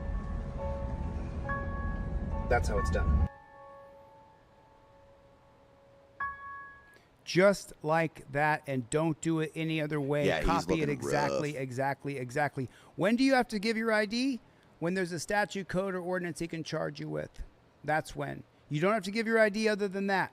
That's how it's done. just like that, and don't do it any other way. Yeah, he's Copy it looking exactly, rough. exactly. When do you have to give your ID? When there's a statute, code, or ordinance he can charge you with. That's when. You don't have to give your ID other than that.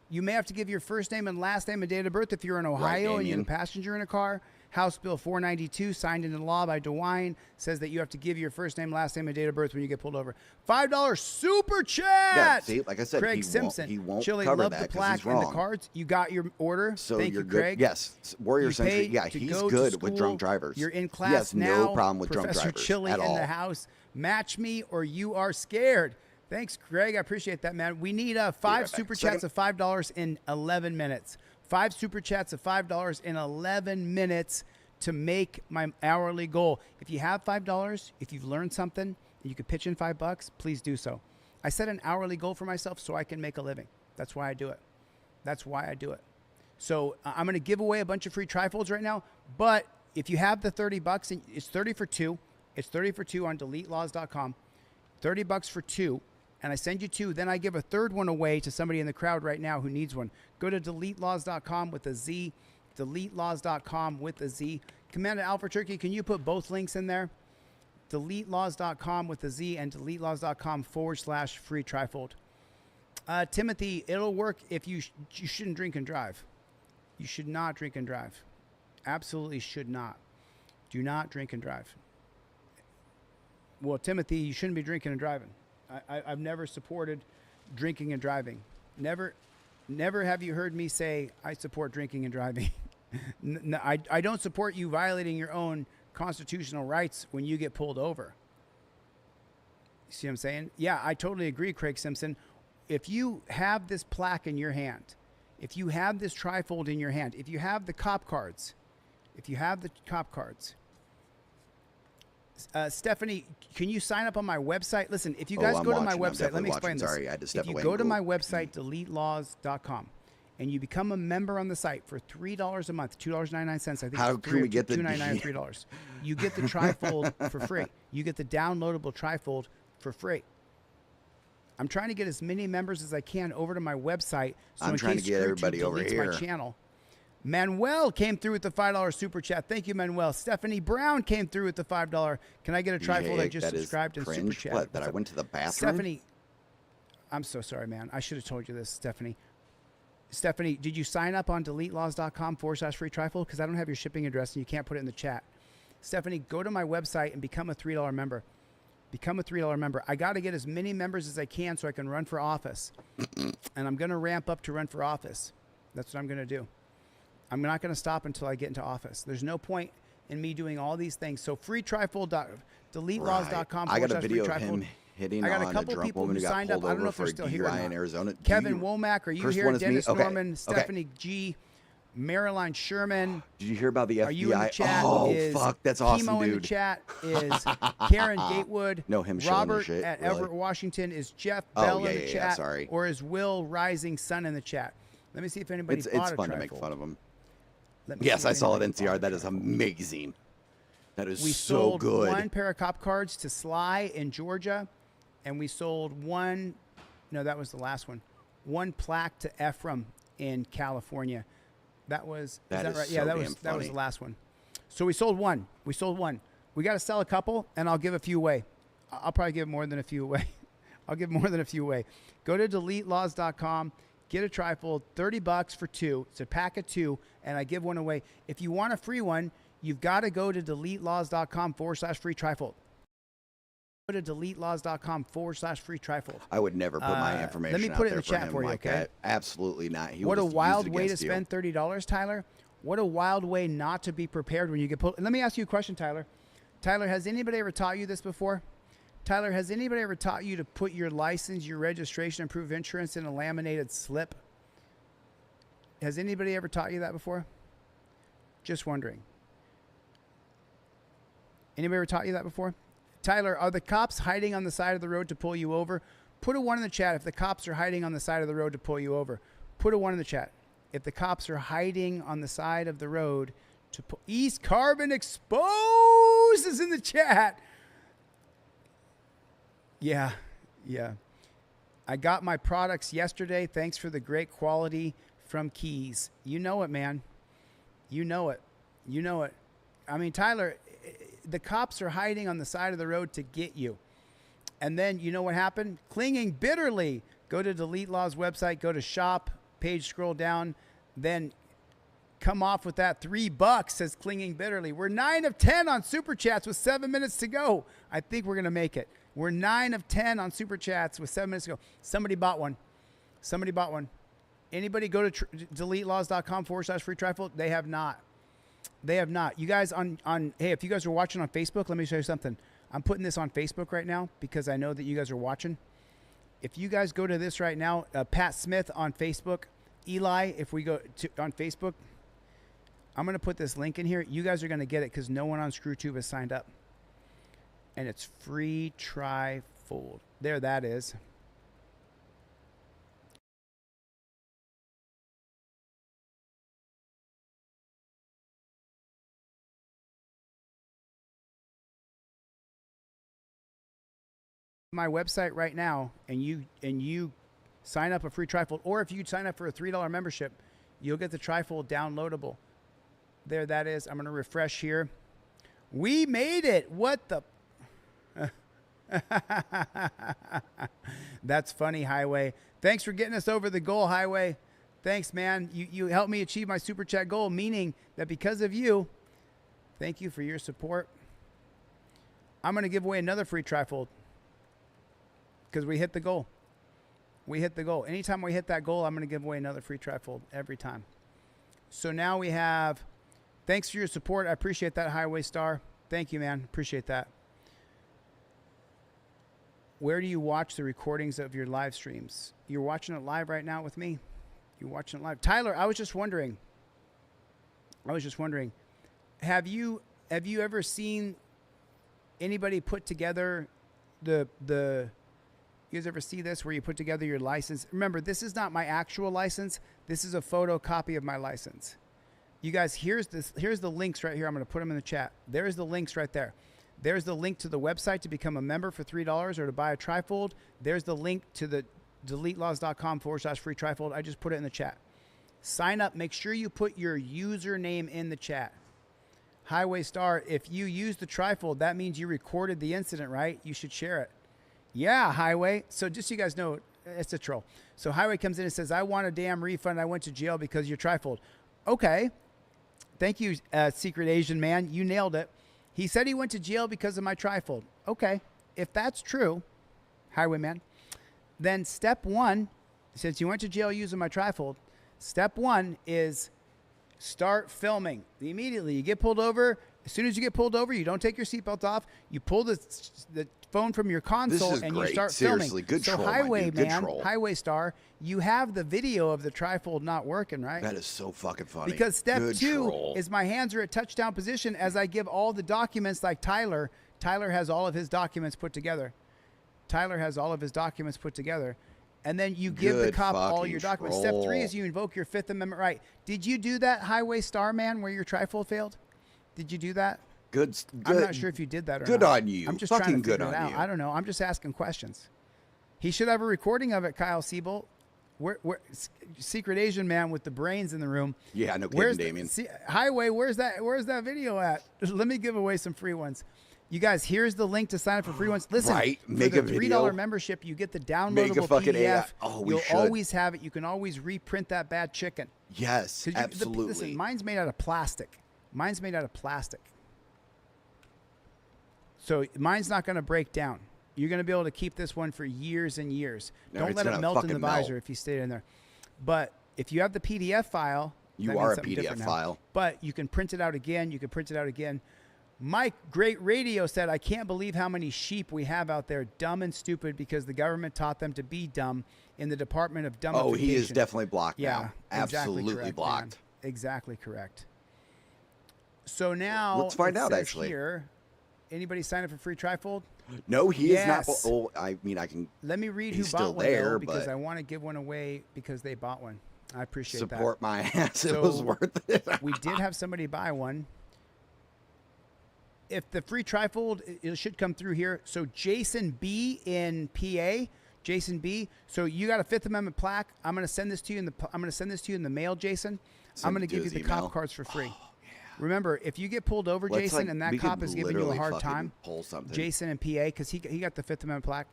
You may have to give your first name and last name and date of birth if you're in Ohio and you're a passenger in a car. House Bill 492, signed into law by DeWine, says that you have to give your first name, last name, and date of birth when you get pulled over. $5 super chat. Yeah, see, like I said, Craig he Simpson. Won't, he won't Chille, cover love that the 'cause plaque he's and the wrong. cards. You got your order. So Thank you're you, good. Craig. Yes, Warrior You Century. paid Yeah, to he's go to good with school. drunk drivers. You're in class He has now. no problem with Professor drunk drivers Chille at in all. the house. Match me or you are scared. Thanks, Greg. I appreciate that, man. We need 5 right back. super chats of $5 in 11 minutes. 5 super chats of $5 in 11 minutes to make my hourly goal. If you have $5, if you've learned something, and you could pitch in $5, please do so. I set an hourly goal for myself so I can make a living. That's why I do it. That's why I do it. So I'm going to give away a bunch of free trifolds right now. But if you have the $30, and it's 30 for 2. It's 30 for 2 on deletelaws.com. $30 for 2. And I send you 2. Then I give a third one away to somebody in the crowd right now who needs one. Go to deletelaws.com with a Z. Deletelaws.com with a Z. Commander Alpha Turkey, can you put both links in there? Deletelaws.com with a Z and deletelaws.com/free trifold. Timothy, it'll work if you shouldn't drink and drive. You should not drink and drive. Absolutely should not. Do not drink and drive. Well, Timothy, you shouldn't be drinking and driving. I've never supported drinking and driving. Never have you heard me say I support drinking and driving. No, I don't support you violating your own constitutional rights when you get pulled over. You see what I'm saying? Yeah, I totally agree, Craig Simpson. If you have this plaque in your hand, if you have this trifold in your hand, if you have the cop cards, Stephanie, can you sign up on my website? Listen, if you guys go to my website, let me explain this. Sorry, I had to step if you away go and to go. my website, deletelaws.com, and you become a member on the site for $3 a month, $2.99. I think How it's can we get the $2.99 or $3? You get the trifold for free. You get the downloadable trifold for free. I'm trying to get as many members as I can over to my website. So I'm in trying case to get everybody YouTube over deletes here. my channel. Manuel came through with the $5 super chat. Thank you, Manuel. Stephanie Brown came through with the $5. Can I get a trifold? I just that is subscribed and super cringe. chat. What, that I went to the bathroom? Stephanie, I'm so sorry, man. I should have told you this, Stephanie. Stephanie, did you sign up on deletelaws.com/free trifold? Because I don't have your shipping address and you can't put it in the chat. Stephanie, go to my website and become a $3 member. Become a $3 member. I got to get as many members as I can so I can run for office. And I'm going to ramp up to run for office. That's what I'm going to do. I'm not going to stop until I get into office. There's no point in me doing all these things. So free trifold, deletelaws.com. I got a video of him hitting I got on a couple drunk people woman who who got signed up. pulled I don't know over if for they're a still here or DUI not. in Arizona. Do Kevin you- Womack, are you First here? one is me? Dennis Okay, Norman, okay. Stephanie G, Marilyn Sherman. Did you hear about the FBI? Are you in the chat? Oh, Is fuck, that's awesome, Chemo in the dude. chat is Karen Gatewood. No, him showing the Robert shit, at really. Everett, Washington. Is Jeff Oh, Bell yeah, in the yeah, chat? sorry. Or is Will Rising Sun in the chat? Let me see if anybody It's bought a fun to make trifold. fun of him. Let me Yes, see I if saw it anybody NCR. bought That a is trifold. amazing. That is We so sold good. one pair of cop cards to Sly in Georgia, and we sold one. No, that was the last one. One plaque to Ephraim in California. That was That is is right? Yeah, so that damn was the funny. last one. So we sold one. We sold one. We got to sell a couple, and I'll give a few away. I'll probably give more than a few away. I'll give more than a few away. Go to deletelaws.com. Get a trifold, $30 for 2. It's a pack of 2, and I give one away. If you want a free one, you've got to go to deletelaws.com/free trifold. Go to deletelaws.com/free trifold. I would never put my information Let me put it out in the there for chat him for you, like okay? that. Absolutely not. He What will a just use wild it way to against you. spend $30, Tyler. What a wild way not to be prepared when you get pulled. Let me ask you a question, Tyler. Tyler, has anybody ever taught you this before? Tyler, has anybody ever taught you to put your license, your registration, and proof of insurance in a laminated slip? Has anybody ever taught you that before? Just wondering. Anybody ever taught you that before? Tyler, are the cops hiding on the side of the road to pull you over? Put a 1 in the chat if the cops are hiding on the side of the road to pull you over. Put a 1 in the chat if the cops are hiding on the side of the road to pull. East Carbon Exposed is in the chat. Yeah. I got my products yesterday. Thanks for the great quality from Keys. You know it, man. You know it. You know it. I mean, Tyler, the cops are hiding on the side of the road to get you. And then you know what happened? Clinging bitterly. Go to Delete Law's website, go to shop, page scroll down, then come off with that $3, says Clinging Bitterly. We're 9 of 10 on Super Chats with 7 minutes to go. I think we're going to make it. We're 9 of 10 on Super Chats with 7 minutes to go. Somebody bought one. Somebody bought one. Anybody go to deletelaws.com/free trifold? They have not. They have not. You guys hey, if you guys are watching on Facebook, let me show you something. I'm putting this on Facebook right now because I know that you guys are watching. If you guys go to this right now, Pat Smith on Facebook, Eli, if we go to on Facebook, I'm going to put this link in here. You guys are going to get it because no one on ScrewTube has signed up. And it's free trifold. There that is. My website right now, and you sign up a free trifold, or if you sign up for a $3 membership, you'll get the trifold downloadable. There that is. I'm going to refresh here. We made it. What the? That's funny, Highway. Thanks for getting us over the goal, Highway. Thanks, man. You helped me achieve my Super Chat goal, meaning that because of you, thank you for your support. I'm going to give away another free trifold because we hit the goal. We hit the goal. Anytime we hit that goal, I'm going to give away another free trifold every time. So now we have, thanks for your support. I appreciate that, Highway Star. Thank you, man. Appreciate that. Where do you watch the recordings of your live streams? You're watching it live right now with me? You're watching it live. Tyler, I was just wondering, have you ever seen anybody put together you guys ever see this where you put together your license? Remember, this is not my actual license. This is a photocopy of my license. You guys, here's the links right here. I'm going to put them in the chat. There's the links right there. There's the link to the website to become a member for $3 or to buy a trifold. There's the link to the deletelaws.com/free trifold. I just put it in the chat. Sign up. Make sure you put your username in the chat. Highway Star, if you use the trifold, that means you recorded the incident, right? You should share it. Yeah, Highway. So just so you guys know, it's a troll. So Highway comes in and says, I want a damn refund. I went to jail because you're trifold. Okay. Thank you, Secret Asian Man. You nailed it. He said he went to jail because of my trifold. Okay. If that's true, Highwayman, then step one, since you went to jail using my trifold, step one is start filming. Immediately, you get pulled over. As soon as you get pulled over, you don't take your seatbelt off. You pull the phone from your console and you start Seriously, filming. good so troll, my Highway dude. Good Man, troll. Highway Star, you have the video of the trifold not working, right? That is so fucking funny. Because step Good two troll. is my hands are at touchdown position as I give all the documents like Tyler. Tyler has all of his documents put together. And then you give the Good cop all fucking your documents. troll. Step three is you invoke your Fifth Amendment right. Did you do that, Highway Star Man, where your trifold failed? Did you do that? Good. I'm not sure if you did that or good not. on you. I'm just Fucking trying to good figure it on out. you. I don't know. I'm just asking questions. He should have a recording of it, Kyle Siebel. Where Secret Asian Man with the brains in the room. Yeah, no Where's kidding, Damien. Highway, where's that video at? Let me give away some free ones. You guys, here's the link to sign up for free ones. Listen, Right, for make the a video. $3 membership, you get the Make a downloadable fucking PDF. AI. Oh, we You'll should. always have it. You can always reprint that bad chicken. Yes, 'Cause absolutely. Listen, mine's made out of plastic. So mine's not going to break down. You're going to be able to keep this one for years and years. No, Don't it's let it gonna melt in the fucking visor melt. if you stay in there. But if you have the PDF file, You that are means a something PDF different now. file. But you can print it out again. Mike, Great Radio said, I can't believe how many sheep we have out there, dumb and stupid, because the government taught them to be dumb in the Department of Dumbification. Oh, he is definitely blocked Yeah, now. exactly Absolutely correct, blocked. man. Exactly correct. So now Let's find it out, says actually. Here, anybody sign up for free trifold? No, he is not. Yes. Oh, I mean, I can. Let me read he's who bought still one there, though, because but I want to give one away because they bought one. I appreciate support that. my ass. It So, was worth it. We did have somebody buy one. If the free trifold, it should come through here. So Jason B in PA, Jason B. So you got a Fifth Amendment plaque. I'm going to send this to you in the mail, Jason. I'm going to give you the cop cards for free. Remember, if you get pulled over, Jason, and that cop is giving you a hard time, Jason and PA, because he got the Fifth Amendment plaque.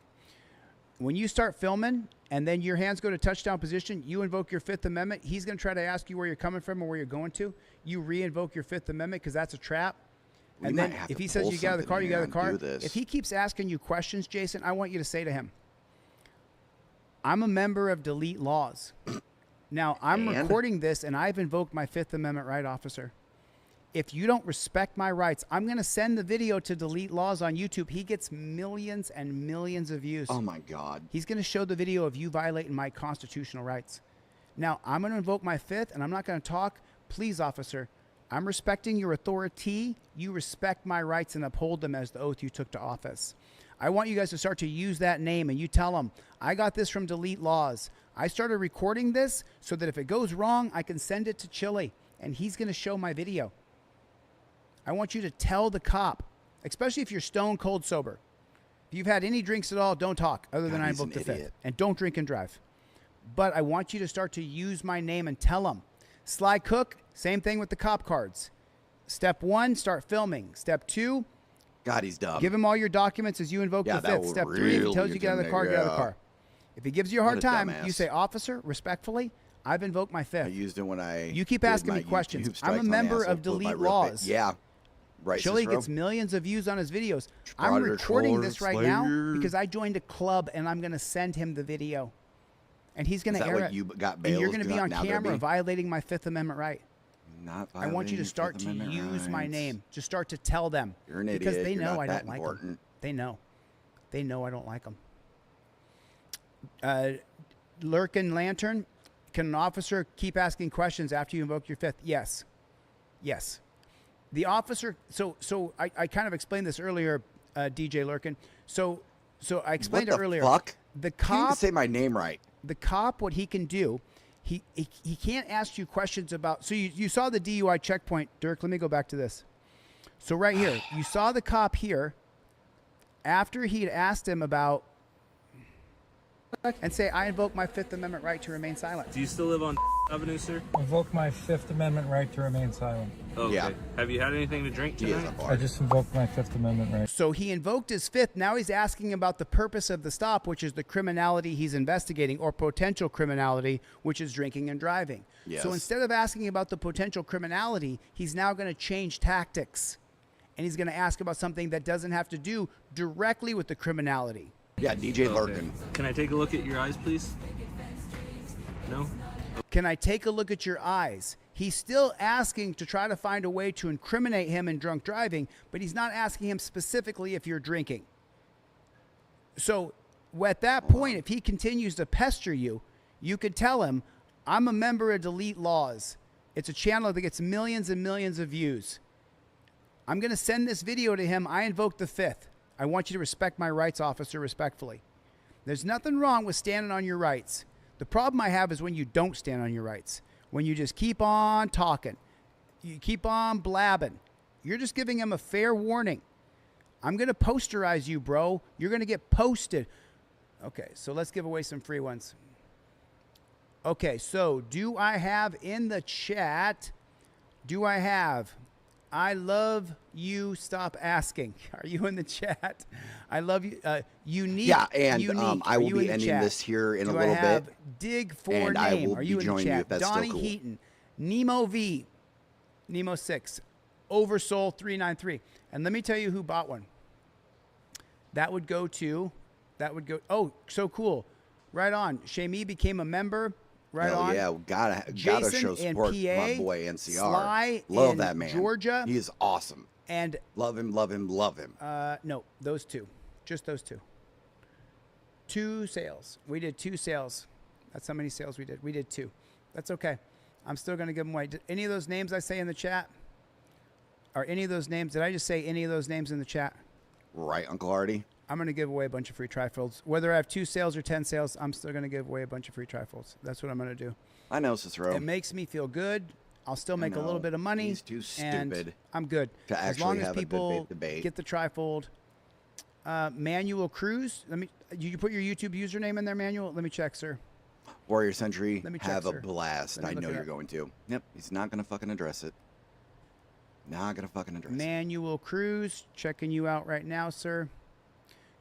When you start filming and then your hands go to touchdown position, you invoke your Fifth Amendment. He's going to try to ask you where you're coming from or where you're going to. You re-invoke your Fifth Amendment because that's a trap. And then if he says you get out of the car, you get out of the car. If he keeps asking you questions, Jason, I want you to say to him, I'm a member of Delete Laws. Now, I'm recording this, and I've invoked my Fifth Amendment right, officer. If you don't respect my rights, I'm going to send the video to Delete Laws on YouTube. He gets millions and millions of views. Oh, my God. He's going to show the video of you violating my constitutional rights. Now, I'm going to invoke my Fifth, and I'm not going to talk. Please, officer, I'm respecting your authority. You respect my rights and uphold them as the oath you took to office. I want you guys to start to use that name, and you tell them, I got this from Delete Laws. I started recording this so that if it goes wrong, I can send it to Chille, and he's going to show my video. I want you to tell the cop, especially if you're stone cold sober. If you've had any drinks at all, don't talk other than I invoke the Fifth. And don't drink and drive. But I want you to start to use my name and tell them. Sly Cook, same thing with the cop cards. Step 1, start filming. Step 2, God, he's dumb. Give him all your documents as you invoke the Fifth. Step 3, if he tells you to get out of the car, get out of the car. If he gives you a hard time, you say, officer, respectfully, I've invoked my Fifth. I used it when I You keep asking me questions. I'm a member of Delete Laws. Yeah. Right, Chille gets millions of views on his videos. I'm recording this right now because I joined a club and I'm going to send him the video. And he's going to air it. And you're going to be on camera violating my Fifth Amendment right. I want you to start to use my name. Just start to tell them. You're an idiot. Because they know I not don't like them. They know. They know I don't like them. Lurkin Lantern, can an officer keep asking questions after you invoke your Fifth? Yes. Yes. The officer, so I kind of explained this earlier, DJ Lurkin. So I explained it earlier. Fuck? The cop, you didn't say my name right. The cop, what he can do, he can't ask you questions about. So you saw the DUI checkpoint, Dirk. Let me go back to this. So right here, you saw the cop here. After he had asked him about, and say, I invoke my Fifth Amendment right to remain silent. Do you still live on Avenue, sir? Invoke my Fifth Amendment right to remain silent. Okay. Yeah. Have you had anything to drink tonight? I just invoked my Fifth Amendment right. So he invoked his Fifth. Now he's asking about the purpose of the stop, which is the criminality he's investigating, or potential criminality, which is drinking and driving. Yes. So instead of asking about the potential criminality, he's now going to change tactics. And he's going to ask about something that doesn't have to do directly with the criminality. Yeah, DJ Lurkin. Can I take a look at your eyes, please? No? Can I take a look at your eyes? He's still asking to try to find a way to incriminate him in drunk driving, but he's not asking him specifically if you're drinking. So at that point, if he continues to pester you, you could tell him, I'm a member of Delete Laws. It's a channel that gets millions and millions of views. I'm going to send this video to him. I invoke the Fifth. I want you to respect my rights, officer, respectfully. There's nothing wrong with standing on your rights. The problem I have is when you don't stand on your rights. When you just keep on talking. You keep on blabbing. You're just giving him a fair warning. I'm going to posterize you, bro. You're going to get posted. Okay, so let's give away some free ones. Okay, so do I have in the chat, I love you, stop asking. Are you in the chat? I love you. Unique. Yeah, and unique. I will be ending this here in a little bit. Dig for and name. I will Are be you in the joining chat? you if that's Donnie still cool. Heaton, Nemo V, Nemo 6, Oversoul 393. And let me tell you who bought one. That would go. Oh, so cool. Right on. Shamee became a member. Right on. Yeah, gotta show support to my boy NCR. Sly Love that man. Georgia. He is awesome. And love him. No, those two. Just those two. 2 sales. We did 2 sales. That's how many sales we did. We did 2. That's okay. I'm still going to give them away. Did any of those names I say in the chat? Or any of those names? Did I just say any of those names in the chat? Right, Uncle Hardy. I'm going to give away a bunch of free trifolds. Whether I have 2 sales or 10 sales, I'm still going to give away a bunch of free trifolds. That's what I'm going to do. I know, Cicero. It makes me feel good. I'll still make a little bit of money. He's too stupid. I'm good. To as long actually as have a people good debate. get the trifold, Manuel Cruz. Did you put your YouTube username in there, Manuel? Let me check, sir. Warrior Century, Let me check, have a sir. blast. Let me I look know it you're up. going to. Yep, he's not going to fucking address it. Not going to fucking address it. Manuel Cruz, checking you out right now, sir.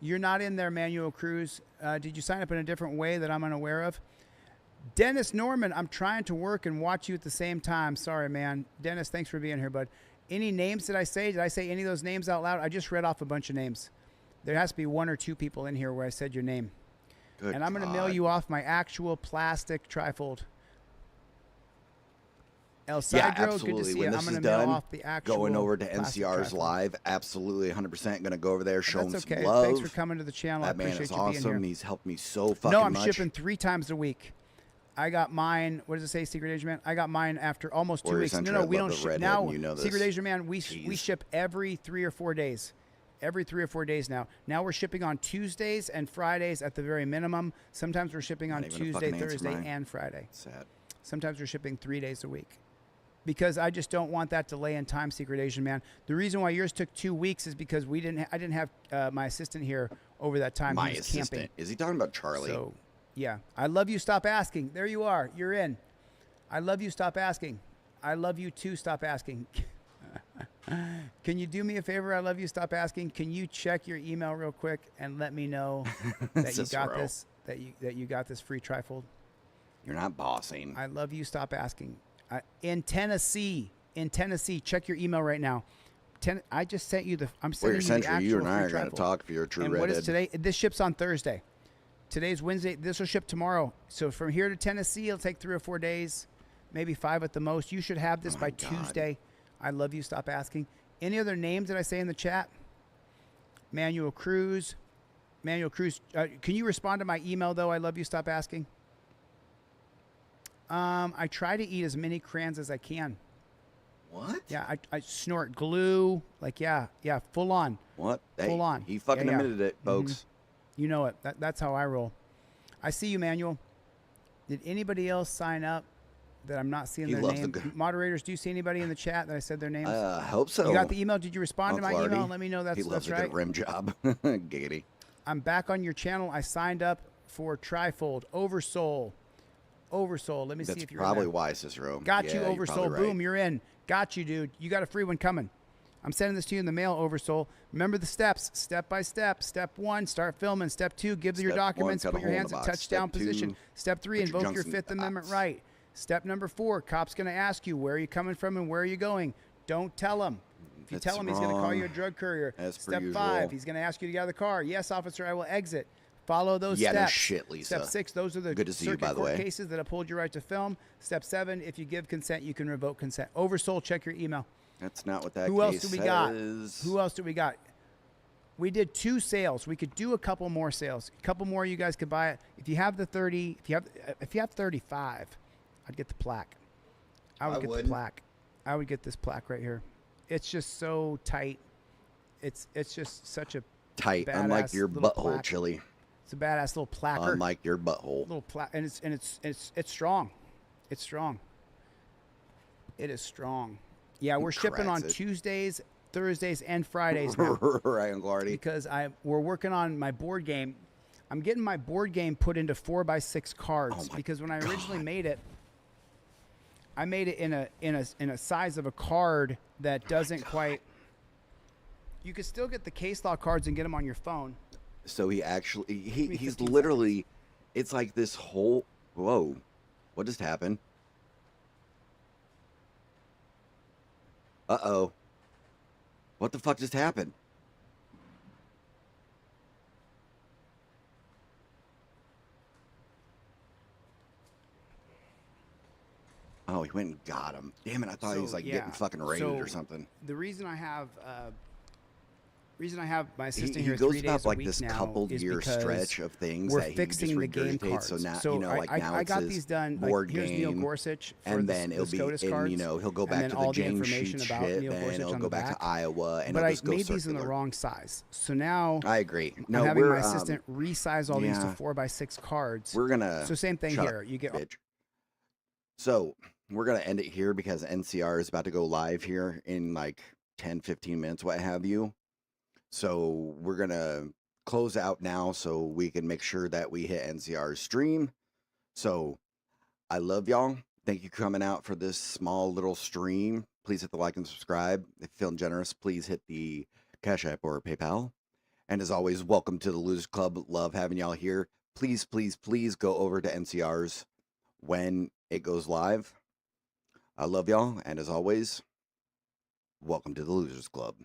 You're not in there, Manuel Cruz. Did you sign up in a different way that I'm unaware of? Dennis Norman, I'm trying to work and watch you at the same time. Sorry, man. Dennis, thanks for being here, bud. Any names did I say? Did I say any of those names out loud? I just read off a bunch of names. There has to be 1 or 2 people in here where I said your name. Good and I'm going to mail God. you off my actual plastic trifold. El Yeah, Sidro, absolutely. good to see When you. this I'm is going to mail done, off the actual going over to plastic NCR's trifold. live, absolutely 100% going to go over there, show him That's some okay. love. Thanks for coming to the channel. I That man appreciate is you being awesome. here. He's helped me so fucking No, I'm much. shipping 3 times a week. I got mine. What does it say, Secret Asia Man? I got mine after almost 2 Warrior weeks. Century, No, I we love don't the ship redhead, now. and you know Secret this. Asia Man, we ship every 3 or 4 days. Every 3 or 4 days now. Now we're shipping on Tuesdays and Fridays at the very minimum. Sometimes we're shipping on Not even a Tuesday, fucking answer Thursday, mine. and Friday. Sad. Sometimes we're shipping 3 days a week. Because I just don't want that delay in time, Secret Asian Man. The reason why yours took 2 weeks is because I didn't have my assistant here over that time. My He was assistant. camping. Is he talking about Charlie? So, yeah. I love you. Stop asking. There you are. You're in. I love you. Stop asking. I love you too. Stop asking. Can you do me a favor? I love you. Stop asking. Can you check your email real quick and let me know that you got Cicero. this? That you got this free trifold. You're not bossing. I love you. Stop asking. In Tennessee, check your email right now. I just sent you the. I'm sending Warrior you the Century, actual you and I free are going to trifold. talk if you're a true And redhead. what is today? This ships on Thursday. Today's Wednesday. This will ship tomorrow. So from here to Tennessee, it'll take 3 or 4 days, maybe 5 at the most. You should have this by Tuesday. I love you. Stop asking. Any other names that I say in the chat? Manuel Cruz. Manuel Cruz. Can you respond to my email though? I love you. Stop asking. I try to eat as many crayons as I can. What? Yeah, I snort glue. Like, yeah, full on. What? Hey, Full on. He fucking Yeah, yeah. admitted it, folks. You know it. That's how I roll. I see you, Manuel. Did anybody else sign up that I'm not seeing He their loves name? the g- Moderators, do you see anybody in the chat that I said their names? Hope so. You got the email? Did you respond to my Uncle email? Artie. Let me know He that's loves a right. good rim job. Giggity. I'm back on your channel. I signed up for Trifold. Oversoul. Let me That's see if you're probably in there. why, Cicero. Got Yeah, you, you're Oversoul. probably right. Boom, you're in. Got you, dude. You got a free one coming. I'm sending this to you in the mail, Oversoul. Remember the steps, step by step. Step 1, start filming. Step 2, give your Step documents, 1, cut a put your hole in hands the at box. touchdown Step 2, position. Step 3, put your invoke junks your in Fifth the Amendment box. right. Step number 4, cop's going to ask you, where are you coming from and where are you going? Don't tell him. If you That's tell him, he's going to call you a wrong. drug courier. As per Step usual. 5, he's going to ask you to get out of the car. Yes, officer, I will exit. Follow those Yeah, no steps. shit, Lisa. Step 6, those are the Good to see you, circuit by the court way. cases that uphold your right to film. Step 7, if you give consent, you can revoke consent. Oversoul, check your email. That's not what that Who else case do we got? says. Who else do we got? We did 2 sales. We could do a couple more sales. A couple more, you guys could buy it. If you have the 30, if you have 35, I'd get the plaque. I would get the plaque. I would get this plaque right here. It's just so tight. It's just such a Tight, badass unlike your little butthole, plaque. Chili. It's a badass little placard. Unlike your butthole. Little plaque, and it's strong. It's strong. It is strong. Yeah, we're shipping on cracks it. Tuesdays, Thursdays, and Fridays now. Right, Uncle Artie. Because we're working on my board game. I'm getting my board game put into 4x6 cards because when I originally made it, I made it in a size of a card that doesn't quite. You could still get the case law cards and get them on your phone. So he actually, me he's 15 literally, it's like this whole, whoa, what just happened? Uh-oh. What the fuck just happened? Oh, he went and got him. Damn it, I thought he was like getting fucking raided or something. The reason I have my assistant He here goes 3 days about a like week this now couple is year because stretch of things we're that he fixing just the game regurgitates. cards. So now, So you know, like now I it's got his these done. board Like, here's Neil game, Gorsuch for and the, then the it'll be, SCOTUS and, cards, you know, he'll go and back then to all the James information Sheets about shit, Neil then Gorsuch it'll on go the back back. to Iowa, and But it'll I just go made these in the circular. wrong size, so now I agree. No, I'm having we're my assistant resize all these to 4x6 cards. We're gonna. So same thing shut here. up, You get bitch. So we're gonna end it here because NCR is about to go live here in like 10, 15 minutes, what have you. So we're going to close out now so we can make sure that we hit NCR's stream. So I love y'all. Thank you for coming out for this small little stream. Please hit the like and subscribe. If you're feeling generous, please hit the Cash App or PayPal. And as always, welcome to the Losers Club. Love having y'all here. Please, please, please go over to NCR's when it goes live. I love y'all. And as always, welcome to the Losers Club.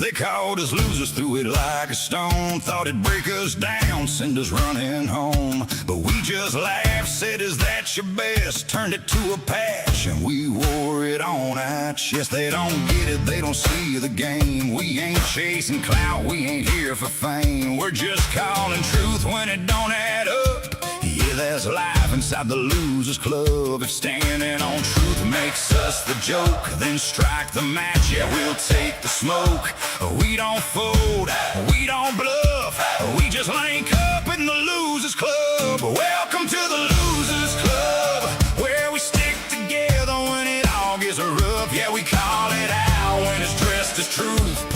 They called us losers, threw it like a stone. Thought it'd break us down, send us running home. But we just laughed, said, is that your best? Turned it to a patch, and we wore it on our chest. They don't get it, they don't see the game. We ain't chasing clout, we ain't here for fame. We're just calling truth when it don't add up. Yeah, there's life inside the Losers Club. If standing on truth makes us the joke, then strike the match, yeah, we'll take the smoke. We don't fold, we don't bluff, we just link up in the Losers Club. Welcome to the Losers Club, where we stick together when it all gets rough. Yeah, we call it out when it's dressed as truth.